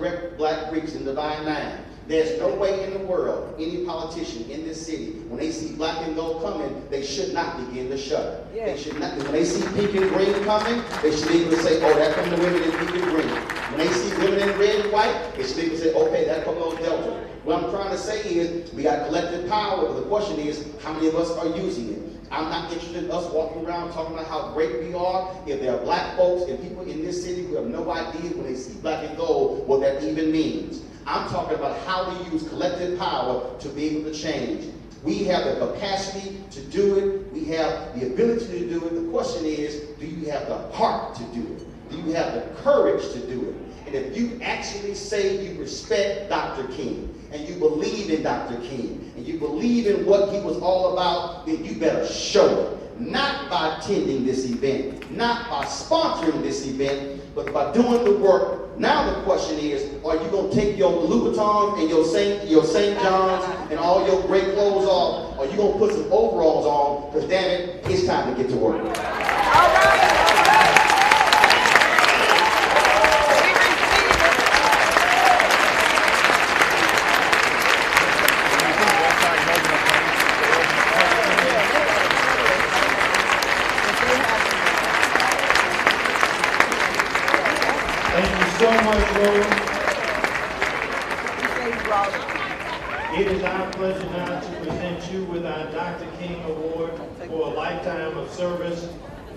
Greeks in the Divine Nine. There's no way in the world any politician in this city, when they see black and gold coming, they should not begin to shudder. Yeah. They should not. When they see pink and green coming, they should be able to say, oh, that comes the women in pink and green. When they see women in red and white, they should be able to say, okay, that comes on Delta. What I'm trying to say is, we got collective power, but the question is, how many of us are using it? I'm not interested in us walking around talking about how great we are. If there are black folks and people in this city who have no idea when they see black and gold what that even means. I'm talking about how we use collective power to be able to change. We have the capacity to do it. We have the ability to do it. The question is, do you have the heart to do it? Do you have the courage to do it? And if you actually say you respect Dr. King, and you believe in Dr. King, and you believe in what he was all about, then you better show it. Not by attending this event, not by sponsoring this event, but by doing the work. Now the question is, are you going to take your Louboutins and your St. John's and all your great clothes off, or are you going to put some overalls on, because damn it, it's time to get to work. All right. So much, Roland. It is our pleasure now to present you with our Dr. King Award for a lifetime of service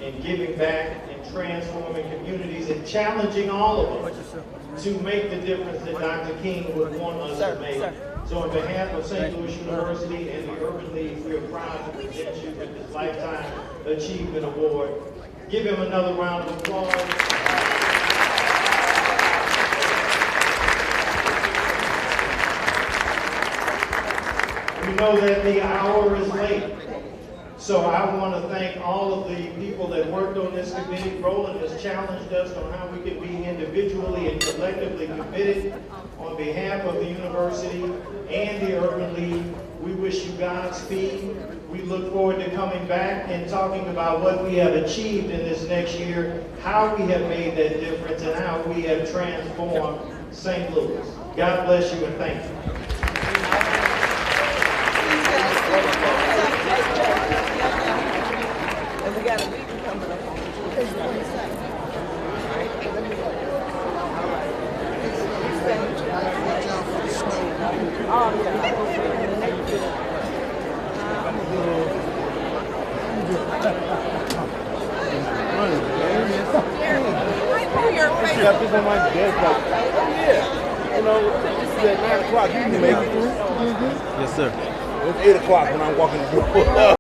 in giving back and transforming communities and challenging all of us to make the difference that Dr. King would want us to make. So on behalf of St. Louis University and the Urban League, we are proud to present you with this Lifetime Achievement Award. Give him another round of applause. We know that the hour is late, so I want to thank all of the people that worked on this committee. Roland has challenged us on how we can be individually and collectively committed on behalf of the university and the Urban League. We wish you Godspeed. We look forward to coming back and talking about what we have achieved in this next year, how we have made that difference, and how we have transformed St. Louis. God bless you and thank you. And we got a meeting coming up on Tuesday. Oh, yeah. You got this on my desk, like, yeah. You know, it's at 9 o'clock. You can make it through. Yes, sir. It's 8 o'clock when I'm walking the door.